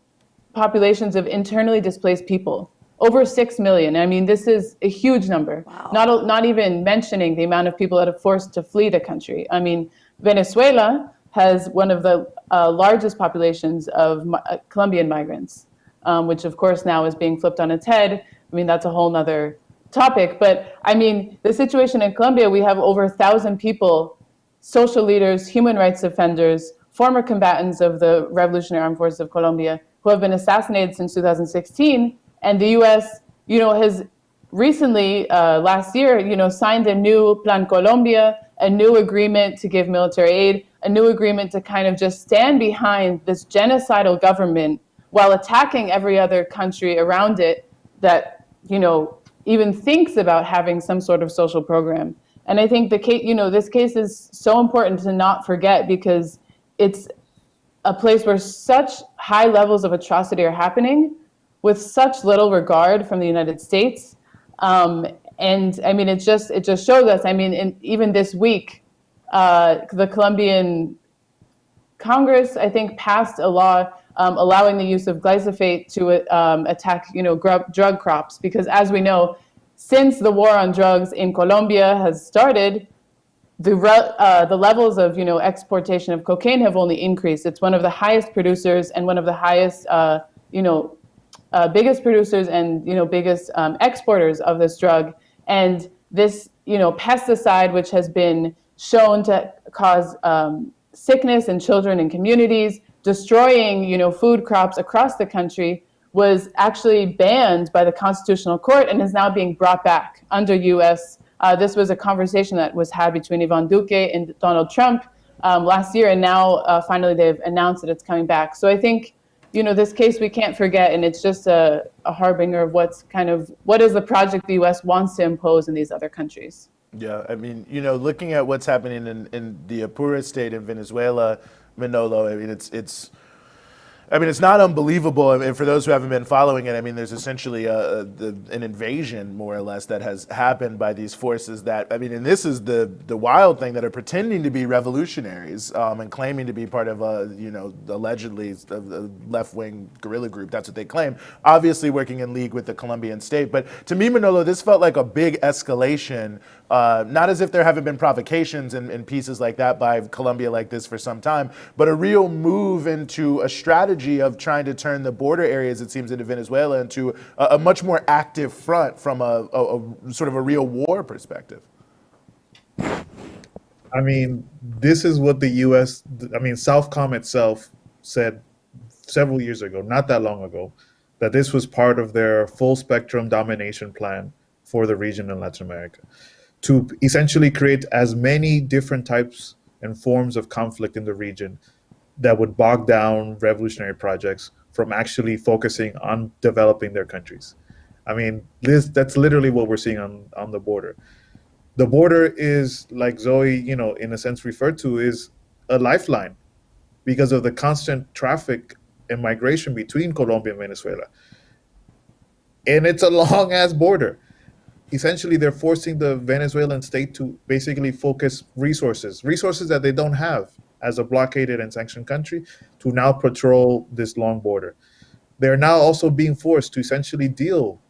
populations of internally displaced people, over 6 million. I mean, this is a huge number. Wow. Not even mentioning the amount of people that are forced to flee the country. I mean, Venezuela has one of the largest populations of Colombian migrants, which of course now is being flipped on its head. I mean, that's a whole nother topic. But I mean, the situation in Colombia, we have over 1,000 people, social leaders, human rights defenders, former combatants of the Revolutionary Armed Forces of Colombia who have been assassinated since 2016. And the U.S., has recently, last year, signed a new Plan Colombia, a new agreement to give military aid, a new agreement to kind of just stand behind this genocidal government while attacking every other country around it that, even thinks about having some sort of social program. And I think this case is so important to not forget because it's a place where such high levels of atrocity are happening with such little regard from the United States. And I mean, it just shows us, I mean, even this week, the Colombian Congress, I think, passed a law allowing the use of glyphosate to attack, drug crops. Because as we know, since the war on drugs in Colombia has started, the levels of, exportation of cocaine have only increased. It's one of the highest producers and one of the highest, biggest producers and biggest exporters of this drug. And this pesticide, which has been shown to cause sickness in children and communities, destroying food crops across the country, was actually banned by the Constitutional Court and is now being brought back under U.S. This was a conversation that was had between Ivan Duque and Donald Trump last year, and now finally they've announced that it's coming back. So I think this case we can't forget, and it's just a harbinger of what is the project the U.S. wants to impose in these other countries.
Yeah, I mean, looking at what's happening in the Apure state in Venezuela, Manolo, I mean, it's not unbelievable. I mean, for those who haven't been following it, I mean, there's essentially an invasion, more or less, that has happened by these forces that, I mean, and this is the wild thing, that are pretending to be revolutionaries and claiming to be part of allegedly a left-wing guerrilla group. That's what they claim. Obviously working in league with the Colombian state. But to me, Manolo, this felt like a big escalation, not as if there haven't been provocations and pieces like that by Colombia like this for some time, but a real move into a strategy of trying to turn the border areas, it seems, into Venezuela into a much more active front from a sort of a real war perspective.
I mean, this is what the U.S., Southcom itself said several years ago, not that long ago, that this was part of their full spectrum domination plan for the region in Latin America, to essentially create as many different types and forms of conflict in the region that would bog down revolutionary projects from actually focusing on developing their countries. I mean, that's literally what we're seeing on the border. The border is, like Zoe, in a sense referred to, is a lifeline because of the constant traffic and migration between Colombia and Venezuela. And it's a long ass border. Essentially, they're forcing the Venezuelan state to basically focus resources that they don't have as a blockaded and sanctioned country, to now patrol this long border. They're now also being forced to essentially deal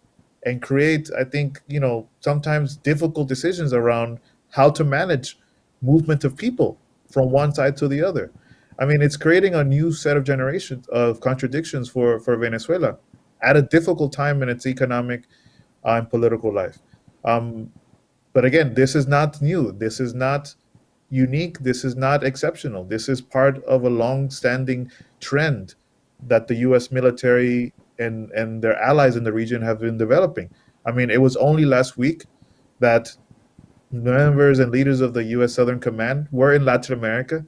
and create, I think, sometimes difficult decisions around how to manage movement of people from one side to the other. I mean, it's creating a new set of generations of contradictions for Venezuela at a difficult time in its economic and political life. But again, this is not new. This is not unique. This is not exceptional. This is part of a long-standing trend that the U.S. military and their allies in the region have been developing. I mean, it was only last week that members and leaders of the U.S. Southern Command were in Latin America.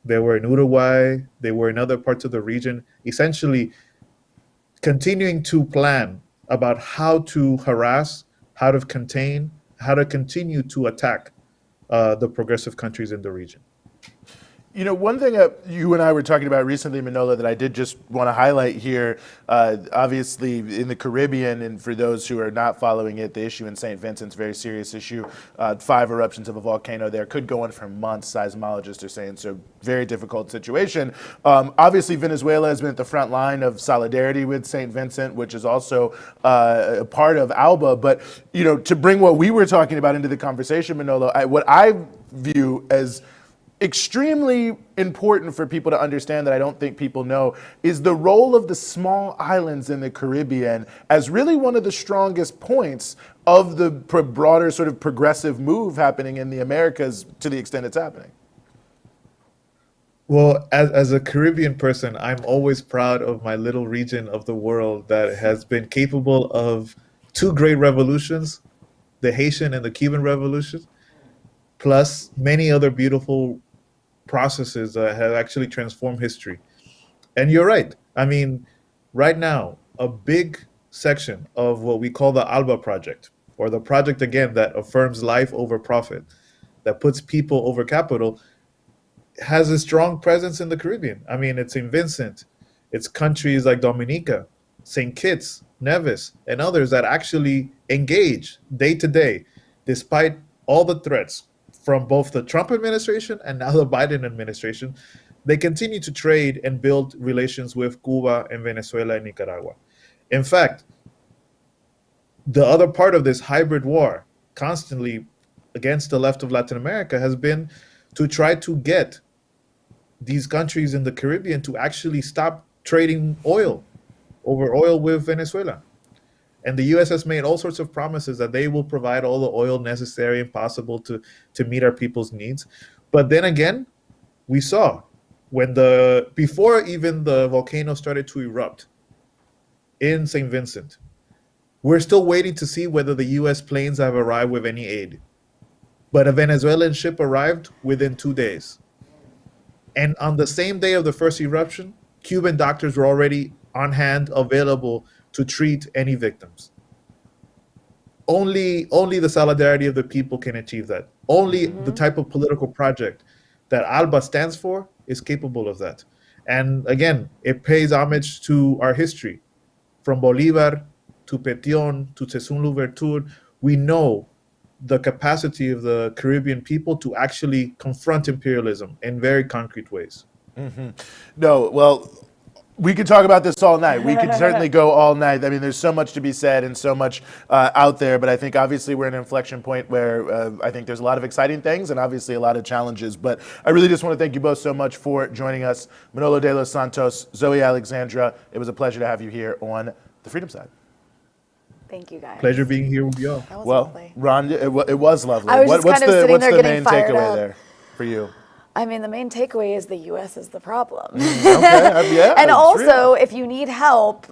They were in Uruguay. They were in other parts of the region, essentially continuing to plan about how to harass, how to contain, how to continue to attack the progressive countries in the region.
One thing you and I were talking about recently, Manolo, that I did just want to highlight here, obviously in the Caribbean, and for those who are not following it, the issue in St. Vincent's, very serious issue. 5 eruptions of a volcano there, could go on for months, seismologists are saying, so very difficult situation. Obviously, Venezuela has been at the front line of solidarity with St. Vincent, which is also a part of ALBA. But, to bring what we were talking about into the conversation, Manolo, what I view as extremely important for people to understand, that I don't think people know, is the role of the small islands in the Caribbean as really one of the strongest points of the broader sort of progressive move happening in the Americas, to the extent it's happening.
Well, as a Caribbean person, I'm always proud of my little region of the world that has been capable of 2 great revolutions, the Haitian and the Cuban Revolution, plus many other beautiful processes that have actually transformed history. And you're right. I mean, right now, a big section of what we call the ALBA project, or the project, again, that affirms life over profit, that puts people over capital, has a strong presence in the Caribbean. I mean, it's St. Vincent, it's countries like Dominica, St. Kitts, Nevis, and others that actually engage day to day, despite all the threats from both the Trump administration and now the Biden administration. They continue to trade and build relations with Cuba and Venezuela and Nicaragua. In fact, the other part of this hybrid war constantly against the left of Latin America has been to try to get these countries in the Caribbean to actually stop trading oil with Venezuela. And the U.S. has made all sorts of promises that they will provide all the oil necessary and possible to meet our people's needs. But then again, we saw before even the volcano started to erupt in St. Vincent, we're still waiting to see whether the U.S. planes have arrived with any aid. But a Venezuelan ship arrived within 2 days. And on the same day of the first eruption, Cuban doctors were already on hand, available to treat any victims. Only the solidarity of the people can achieve that. Only the type of political project that ALBA stands for is capable of that. And again, it pays homage to our history. From Bolivar to Petion to Toussaint Louverture, we know the capacity of the Caribbean people to actually confront imperialism in very concrete ways.
Mm-hmm. No, well, we could talk about this all night. We could certainly go all night. I mean, there's so much to be said and so much out there, but I think obviously we're at an inflection point where I think there's a lot of exciting things and obviously a lot of challenges. But I really just want to thank you both so much for joining us. Manolo de los Santos, Zoe Alexandra, it was a pleasure to have you here on The Freedom Side.
Thank you, guys.
Pleasure being here with y'all.
That was
well,
lovely.
Ron, it was lovely.
I was just kind of sitting there getting
main
fired
takeaway
up.
there for you?
I mean, the main takeaway is the U.S. is the problem.
Okay, yeah.
And also,
real.
if you need help,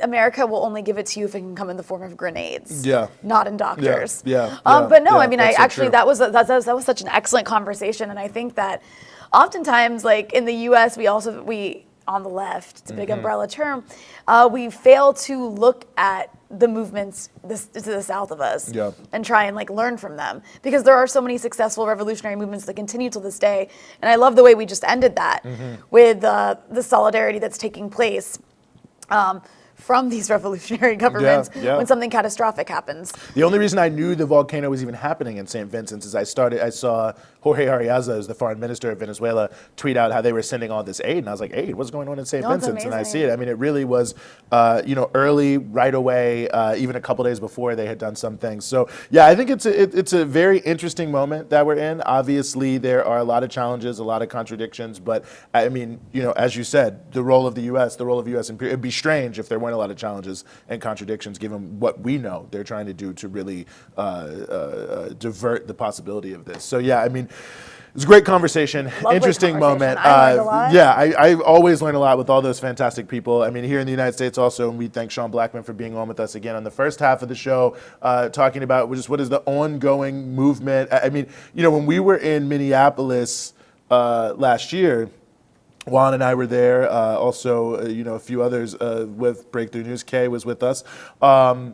America will only give it to you if it can come in the form of grenades.
Yeah.
Not in doctors.
Yeah.
But no, I mean,
that's so
that was such an excellent conversation, and I think that oftentimes, like in the U.S., on the left, it's a big umbrella term, we fail to look at the movements to the south of us and try and like learn from them, because there are so many successful revolutionary movements that continue to this day. And I love the way we just ended that with the solidarity that's taking place from these revolutionary governments when something catastrophic happens.
The only reason I knew the volcano was even happening in St. Vincent's is I saw Jorge Arriaza, as the foreign minister of Venezuela, tweet out how they were sending all this aid, and I was like, aid, what's going on in St. Vincent's? And I see it. I mean, it really was, early, right away, even a couple days before they had done some things. So yeah, I think it's a very interesting moment that we're in. Obviously, there are a lot of challenges, a lot of contradictions, but I mean, as you said, the role of U.S. imperialism, it'd be strange if there weren't a lot of challenges and contradictions given what we know they're trying to do to really divert the possibility of this. So yeah, I mean, it was a great conversation, interesting moment.
I learned a lot.
Yeah, I always learn a lot with all those fantastic people. I mean, here in the United States also, and we thank Sean Blackmon for being on with us again on the first half of the show, talking about just what is the ongoing movement. I mean, when we were in Minneapolis last year, Juan and I were there, also, a few others with Breakthrough News. Kay was with us. I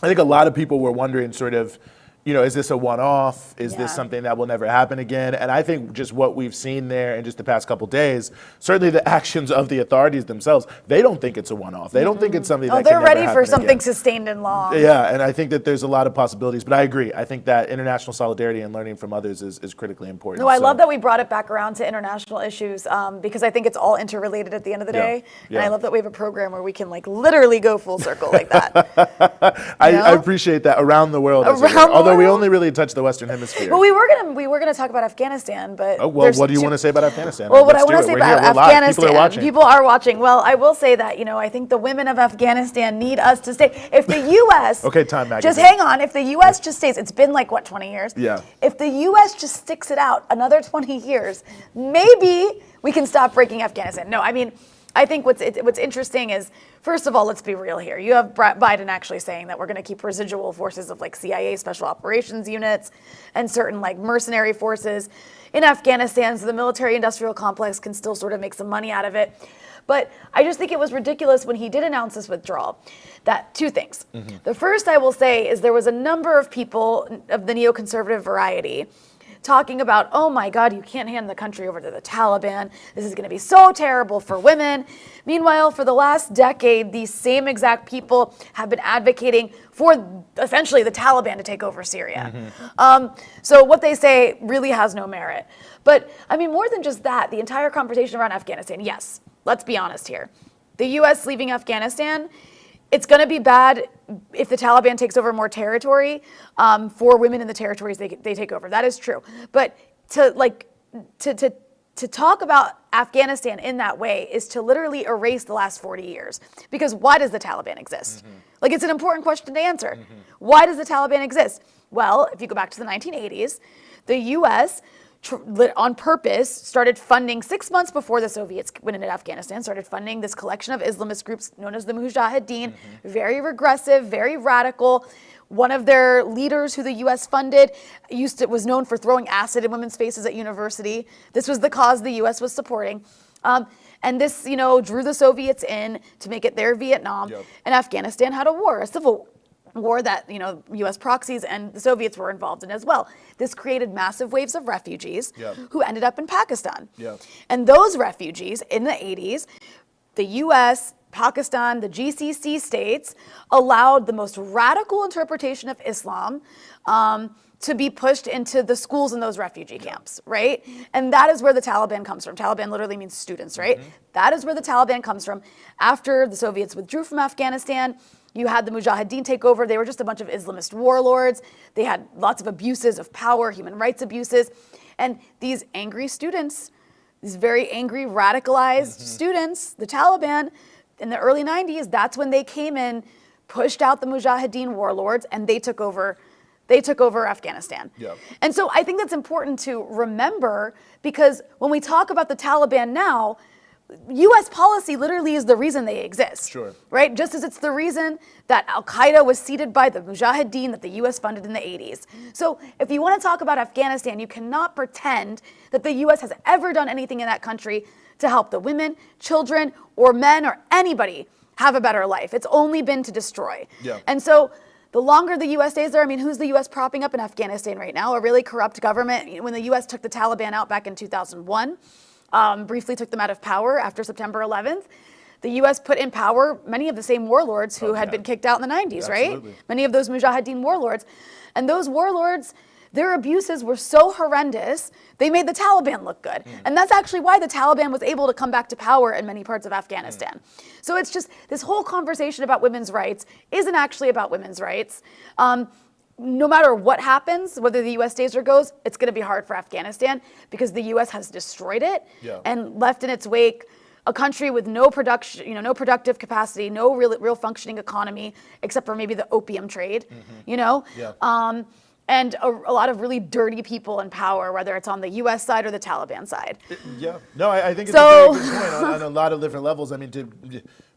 think a lot of people were wondering sort of, is this a one-off? Is this something that will never happen again? And I think just what we've seen there in just the past couple days, certainly the actions of the authorities themselves, they don't think it's a one-off. They don't think it's something that can
they're
never
ready
happen
for something
again.
sustained and long.
Yeah, and I think that there's a lot of possibilities, but I agree. I think that international solidarity and learning from others is critically important.
No, I love that we brought it back around to international issues, because I think it's all interrelated at the end of the day. And I love that we have a program where we can like literally go full circle like that.
I appreciate that around the world. Although we only really touch the Western Hemisphere.
Well, we were gonna talk about Afghanistan, but
what do you want to say about Afghanistan?
Well, what I want to say about Afghanistan,
people are watching.
Well, I will say that I think the women of Afghanistan need us to stay. If the U.S.
Okay, Time Magazine.
Just hang on. If the U.S. just stays, it's been like 20 years.
Yeah.
If the U.S. just sticks it out another 20 years, maybe we can stop breaking Afghanistan. No, I mean, I think what's interesting is, first of all, let's be real here. You have Biden actually saying that we're going to keep residual forces of like CIA special operations units and certain like mercenary forces in Afghanistan, so the military-industrial complex can still sort of make some money out of it. But I just think it was ridiculous when he did announce this withdrawal. That two things. The first I will say is there was a number of people of the neoconservative variety talking about, oh my God, you can't hand the country over to the Taliban. This is going to be so terrible for women. Meanwhile, for the last decade, these same exact people have been advocating for essentially the Taliban to take over Syria. So what they say really has no merit. But I mean, more than just that, the entire conversation around Afghanistan, yes, let's be honest here. The U.S. leaving Afghanistan, it's going to be bad if the Taliban takes over more territory for women in the territories they take over. That is true. But to talk about Afghanistan in that way is to literally erase the last 40 years. Because why does the Taliban exist? Like, it's an important question to answer. Why does the Taliban exist? Well, if you go back to the 1980s, the U.S. on purpose started funding 6 months before the Soviets went into Afghanistan, started funding this collection of Islamist groups known as the Mujahideen, very regressive, very radical. One of their leaders who the U.S. funded was known for throwing acid in women's faces at university. This was the cause the U.S. was supporting. And this, drew the Soviets in to make it their Vietnam. And Afghanistan had a civil war that, U.S. proxies and the Soviets were involved in as well. This created massive waves of refugees who ended up in Pakistan. And those refugees in the 80s, the U.S., Pakistan, the GCC states allowed the most radical interpretation of Islam to be pushed into the schools in those refugee camps, right? And that is where the Taliban comes from. Taliban literally means students, right? That is where the Taliban comes from. After the Soviets withdrew from Afghanistan, you had the Mujahideen take over. They were just a bunch of Islamist warlords. They had lots of abuses of power, human rights abuses. And these angry students, these very angry, radicalized students, the Taliban, in the early 90s, that's when they came in, pushed out the Mujahideen warlords, and they took over Afghanistan. And so I think that's important to remember, because when we talk about the Taliban now, U.S. policy literally is the reason they exist.
Sure.
Right? Just as it's the reason that Al-Qaeda was seeded by the Mujahideen that the U.S. funded in the 80s. So if you want to talk about Afghanistan, you cannot pretend that the U.S. has ever done anything in that country to help the women, children, or men, or anybody have a better life. It's only been to destroy.
Yeah.
And so the longer the U.S. stays there, I mean, who's the U.S. propping up in Afghanistan right now? A really corrupt government. When the U.S. took the Taliban out back in 2001, briefly took them out of power after September 11th. The U.S. put in power many of the same warlords who had been kicked out in the 90s,
Absolutely.
right? Many of those Mujahideen warlords. And those warlords, their abuses were so horrendous, they made the Taliban look good. And that's actually why the Taliban was able to come back to power in many parts of Afghanistan. So it's just, this whole conversation about women's rights isn't actually about women's rights. No matter what happens, whether the U.S. stays or goes, it's going to be hard for Afghanistan because the U.S. has destroyed it and left in its wake a country with no production, no productive capacity, no real functioning economy, except for maybe the opium trade, and a lot of really dirty people in power, whether it's on the U.S. side or the Taliban side.
No, I think it's a very good point on a lot of different levels. I mean, to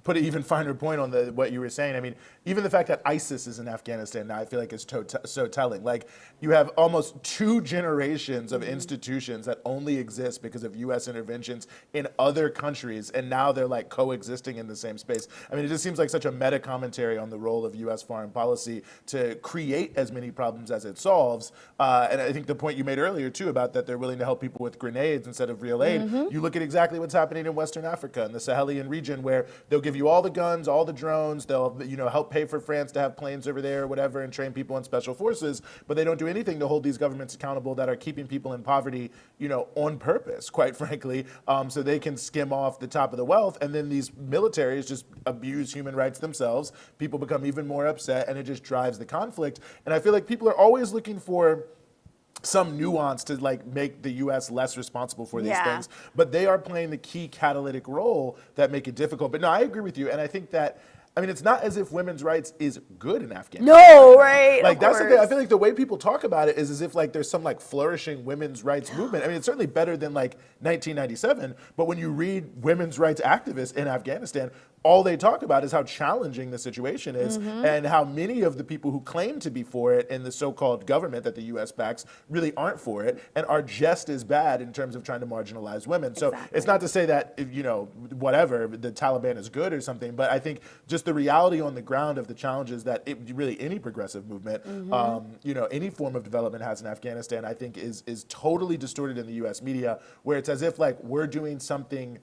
put an even finer point on what you were saying, I mean, even the fact that ISIS is in Afghanistan now, I feel like is so telling. Like, you have almost 2 generations of institutions that only exist because of U.S. interventions in other countries, and now they're like coexisting in the same space. I mean, it just seems like such a meta commentary on the role of U.S. foreign policy to create as many problems as it solves. And I think the point you made earlier too about that they're willing to help people with grenades instead of real aid. You look at exactly what's happening in Western Africa, in the Sahelian region, where they'll give you all the guns, all the drones, they'll help pay for France to have planes over there or whatever and train people in special forces, but they don't do anything to hold these governments accountable that are keeping people in poverty, on purpose, quite frankly, so they can skim off the top of the wealth. And then these militaries just abuse human rights themselves. People become even more upset, and it just drives the conflict. And I feel like people are always looking for some nuance to make the U.S. less responsible for these things, but they are playing the key catalytic role that make it difficult. But no, I agree with you, and I think that, I mean, it's not as if women's rights is good in Afghanistan.
No, right?
That's the thing. I feel like the way people talk about it is as if there's some flourishing women's rights movement. I mean, it's certainly better than 1997, but when you read women's rights activists in Afghanistan, all they talk about is how challenging the situation is and how many of the people who claim to be for it in the so-called government that the U.S. backs really aren't for it and are just as bad in terms of trying to marginalize women. So it's not to say that, whatever, the Taliban is good or something, but I think just the reality on the ground of the challenges that really any progressive movement, any form of development has in Afghanistan, I think is totally distorted in the U.S. media, where it's as if we're doing something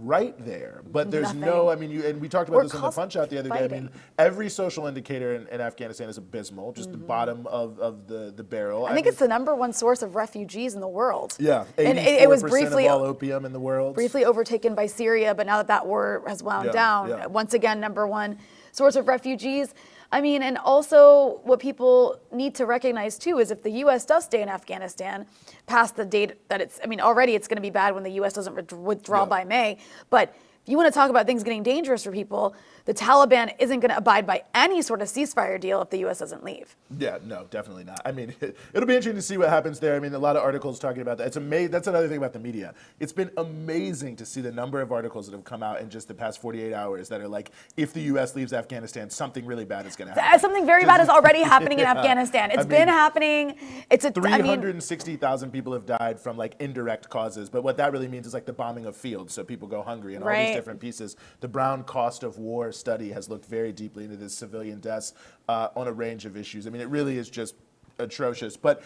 right there, but there's no, I mean, and we talked about this on the Punch Out the other day. I mean, every social indicator in Afghanistan is abysmal, just the bottom of the barrel.
I think it's the #1 source of refugees in the world.
Yeah,
and it was briefly
of all opium in the world.
Briefly overtaken by Syria, but now that war has wound down, once again, #1 source of refugees. I mean, and also what people need to recognize too is if the U.S. does stay in Afghanistan past the date that already it's going to be bad when the U.S. doesn't withdraw by May, but if you want to talk about things getting dangerous for people, the Taliban isn't going to abide by any sort of ceasefire deal if the U.S. doesn't leave.
Yeah, no, definitely not. I mean, it'll be interesting to see what happens there. I mean, a lot of articles talking about that. It's amazing. That's another thing about the media. It's been amazing to see the number of articles that have come out in just the past 48 hours that are if the U.S. leaves Afghanistan, something really bad is going to happen.
Something very bad is already happening in Afghanistan. It's been happening. It's
360,000 people have died from indirect causes, but what that really means is the bombing of fields, so people go hungry and all these different pieces. The Brown Cost of War study has looked very deeply into this civilian deaths on a range of issues. I mean, it really is just atrocious. But,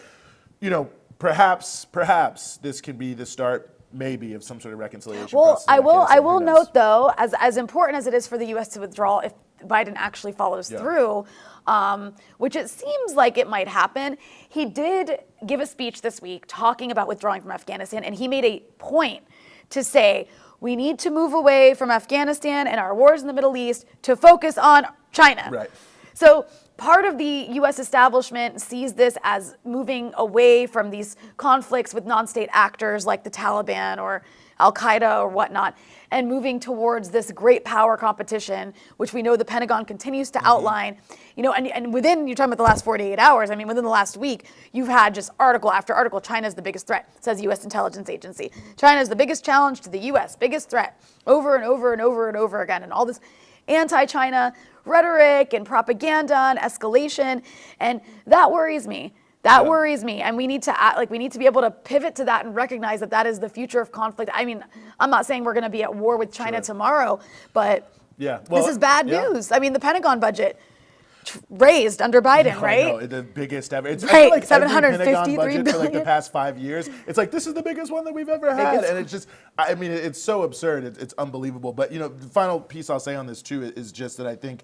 perhaps this can be the start, maybe, of some sort of reconciliation.
Well, I will note though, as important as it is for the U.S. to withdraw, if Biden actually follows through, which it seems like it might happen, he did give a speech this week talking about withdrawing from Afghanistan, and he made a point to say, we need to move away from Afghanistan and our wars in the Middle East to focus on China.
Right.
So part of the U.S. establishment sees this as moving away from these conflicts with non-state actors like the Taliban or Al-Qaeda or whatnot, and moving towards this great power competition, which we know the Pentagon continues to outline. You know, and within, you're talking about the last 48 hours, I mean, within the last week, you've had just article after article, China's the biggest threat, says U.S. intelligence agency. China's the biggest challenge to the U.S., biggest threat, over and over and over and over again, and all this anti-China rhetoric and propaganda and escalation, and that worries me. That worries me, and we need to we need to be able to pivot to that and recognize that that is the future of conflict. I mean, I'm not saying we're going to be at war with China tomorrow, but this is bad news. I mean, the Pentagon budget raised under Biden, right?
No, the biggest ever. It's
right,
like
$753
billion for like the
billion.
past 5 years. It's like, this is the biggest one that we've ever had, and it's just, I mean, it's so absurd. It's unbelievable. But you know, the final piece I'll say on this too is just that I think.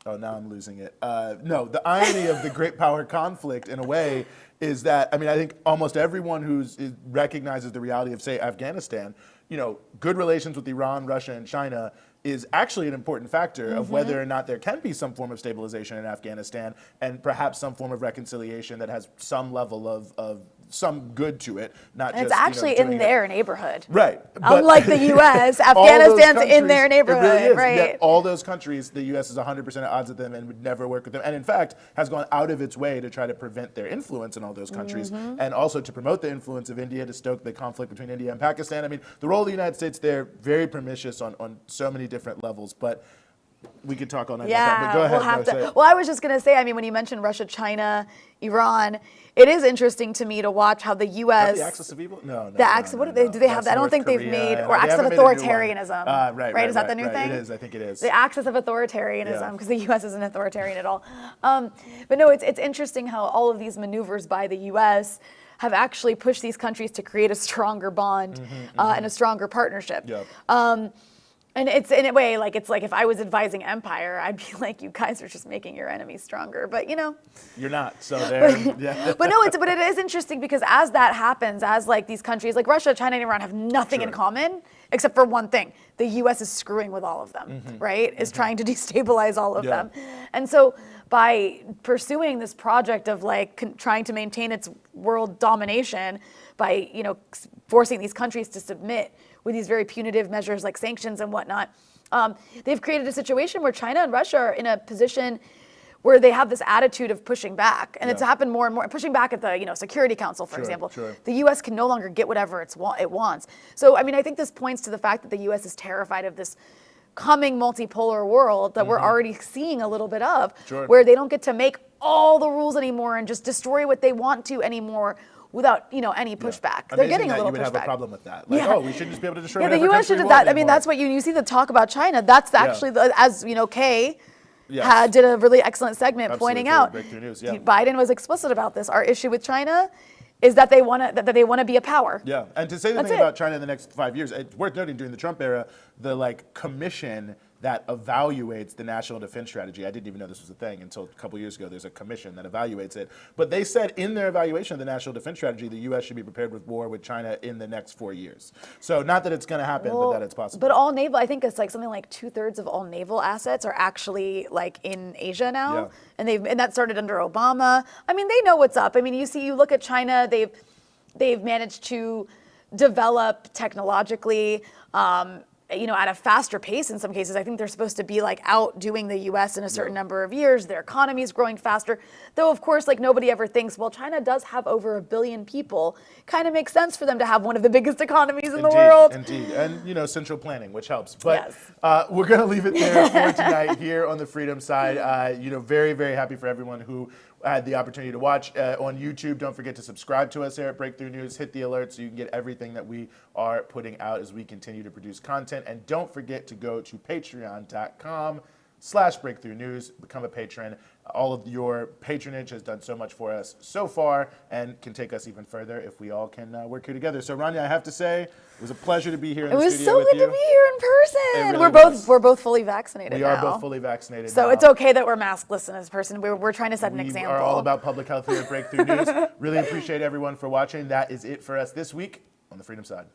Oh, now I'm losing it. No, the irony of the great power conflict, in a way, is that, I mean, I think almost everyone who recognizes the reality of, say, Afghanistan, you know, good relations with Iran, Russia, and China is actually an important factor of whether or not there can be some form of stabilization in Afghanistan and perhaps some form of reconciliation that has some level of some good to it, not
and
just,
it's actually in their neighborhood.
Right.
Unlike the U.S., Afghanistan's in their neighborhood,
it really is.
right?
Yet all those countries, the U.S. is 100% at odds with them and would never work with them. And in fact, has gone out of its way to try to prevent their influence in all those countries and also to promote the influence of India, to stoke the conflict between India and Pakistan. I mean, the role of the United States there, very pernicious on so many different levels. But we could talk all night about that, but go ahead.
We'll have to. Well, I was just going to say, I mean, when you mentioned Russia, China, Iran, it is interesting to me to watch how the U.S.
The axis of evil? No.
The axis. What do they have? I don't think they've made, or axis of authoritarianism. Right. Is that the new thing?
It is. I think it is.
The axis of authoritarianism, because the U.S. isn't authoritarian at all. But no, it's interesting how all of these maneuvers by the U.S. have actually pushed these countries to create a stronger bond and a stronger partnership. Yep. And it's in a way like, it's like if I was advising empire, I'd be like, you guys are just making your enemies stronger. But you know,
you're not. So there.
But no, but it is interesting because as that happens, as like these countries like Russia, China, and Iran have nothing in common except for one thing: the U.S. is screwing with all of them, right? Is trying to destabilize all of them, and so by pursuing this project of like trying to maintain its world domination by forcing these countries to submit with these very punitive measures like sanctions and whatnot, they've created a situation where China and Russia are in a position where they have this attitude of pushing back, and it's happened more and more. Pushing back at the Security Council, for example. The U.S. can no longer get whatever it wants. So I mean, I think this points to the fact that the U.S. is terrified of this coming multipolar world that we're already seeing a little bit of, where they don't get to make all the rules anymore and just destroy what they want to anymore without any pushback. They're getting a little pushback. You would
have a problem with that. Like, we should just be able to destroy whatever
the U.S. should do that. I mean, that's what you see the talk about China. That's actually, as Kay did a really excellent segment pointing out.
Breakthrough news,
Biden was explicit about this. Our issue with China is that they want to be a power.
Yeah, and to say the thing about China in the next 5 years, it's worth noting during the Trump era, the commission that evaluates the national defense strategy. I didn't even know this was a thing until a couple years ago. There's a commission that evaluates it. But they said in their evaluation of the national defense strategy, the U.S. should be prepared with war with China in the next 4 years. So not that it's going to happen, but that it's possible.
But all naval, I think it's like something like 2/3 of all naval assets are actually like in Asia now. Yeah. And that started under Obama. I mean, they know what's up. I mean, you look at China, they've managed to develop technologically, at a faster pace in some cases. I think they're supposed to be outdoing the U.S. in a certain number of years. Their economy is growing faster. Though, of course, nobody ever thinks, well, China does have over 1 billion people. Kind of makes sense for them to have one of the biggest economies in the world.
Indeed. And, central planning, which helps. But we're going to leave it there for tonight here on the Freedom Side. Very, very happy for everyone who had the opportunity to watch on YouTube. Don't forget to subscribe to us here at Breakthrough News. Hit the alert so you can get everything that we are putting out as we continue to produce content. And don't forget to go to patreon.com/Breakthrough News. Become a patron. All of your patronage has done so much for us so far and can take us even further if we all can work here together. So, Rania, I have to say, it was a pleasure to be here in the studio with you.
It was so good to be here in person. Really we're both fully vaccinated now.
We are both fully vaccinated
so
now.
It's okay that we're maskless in this person. We're trying to set an example.
We are all about public health here at Breakthrough News. Really appreciate everyone for watching. That is it for us this week on the Freedom Side.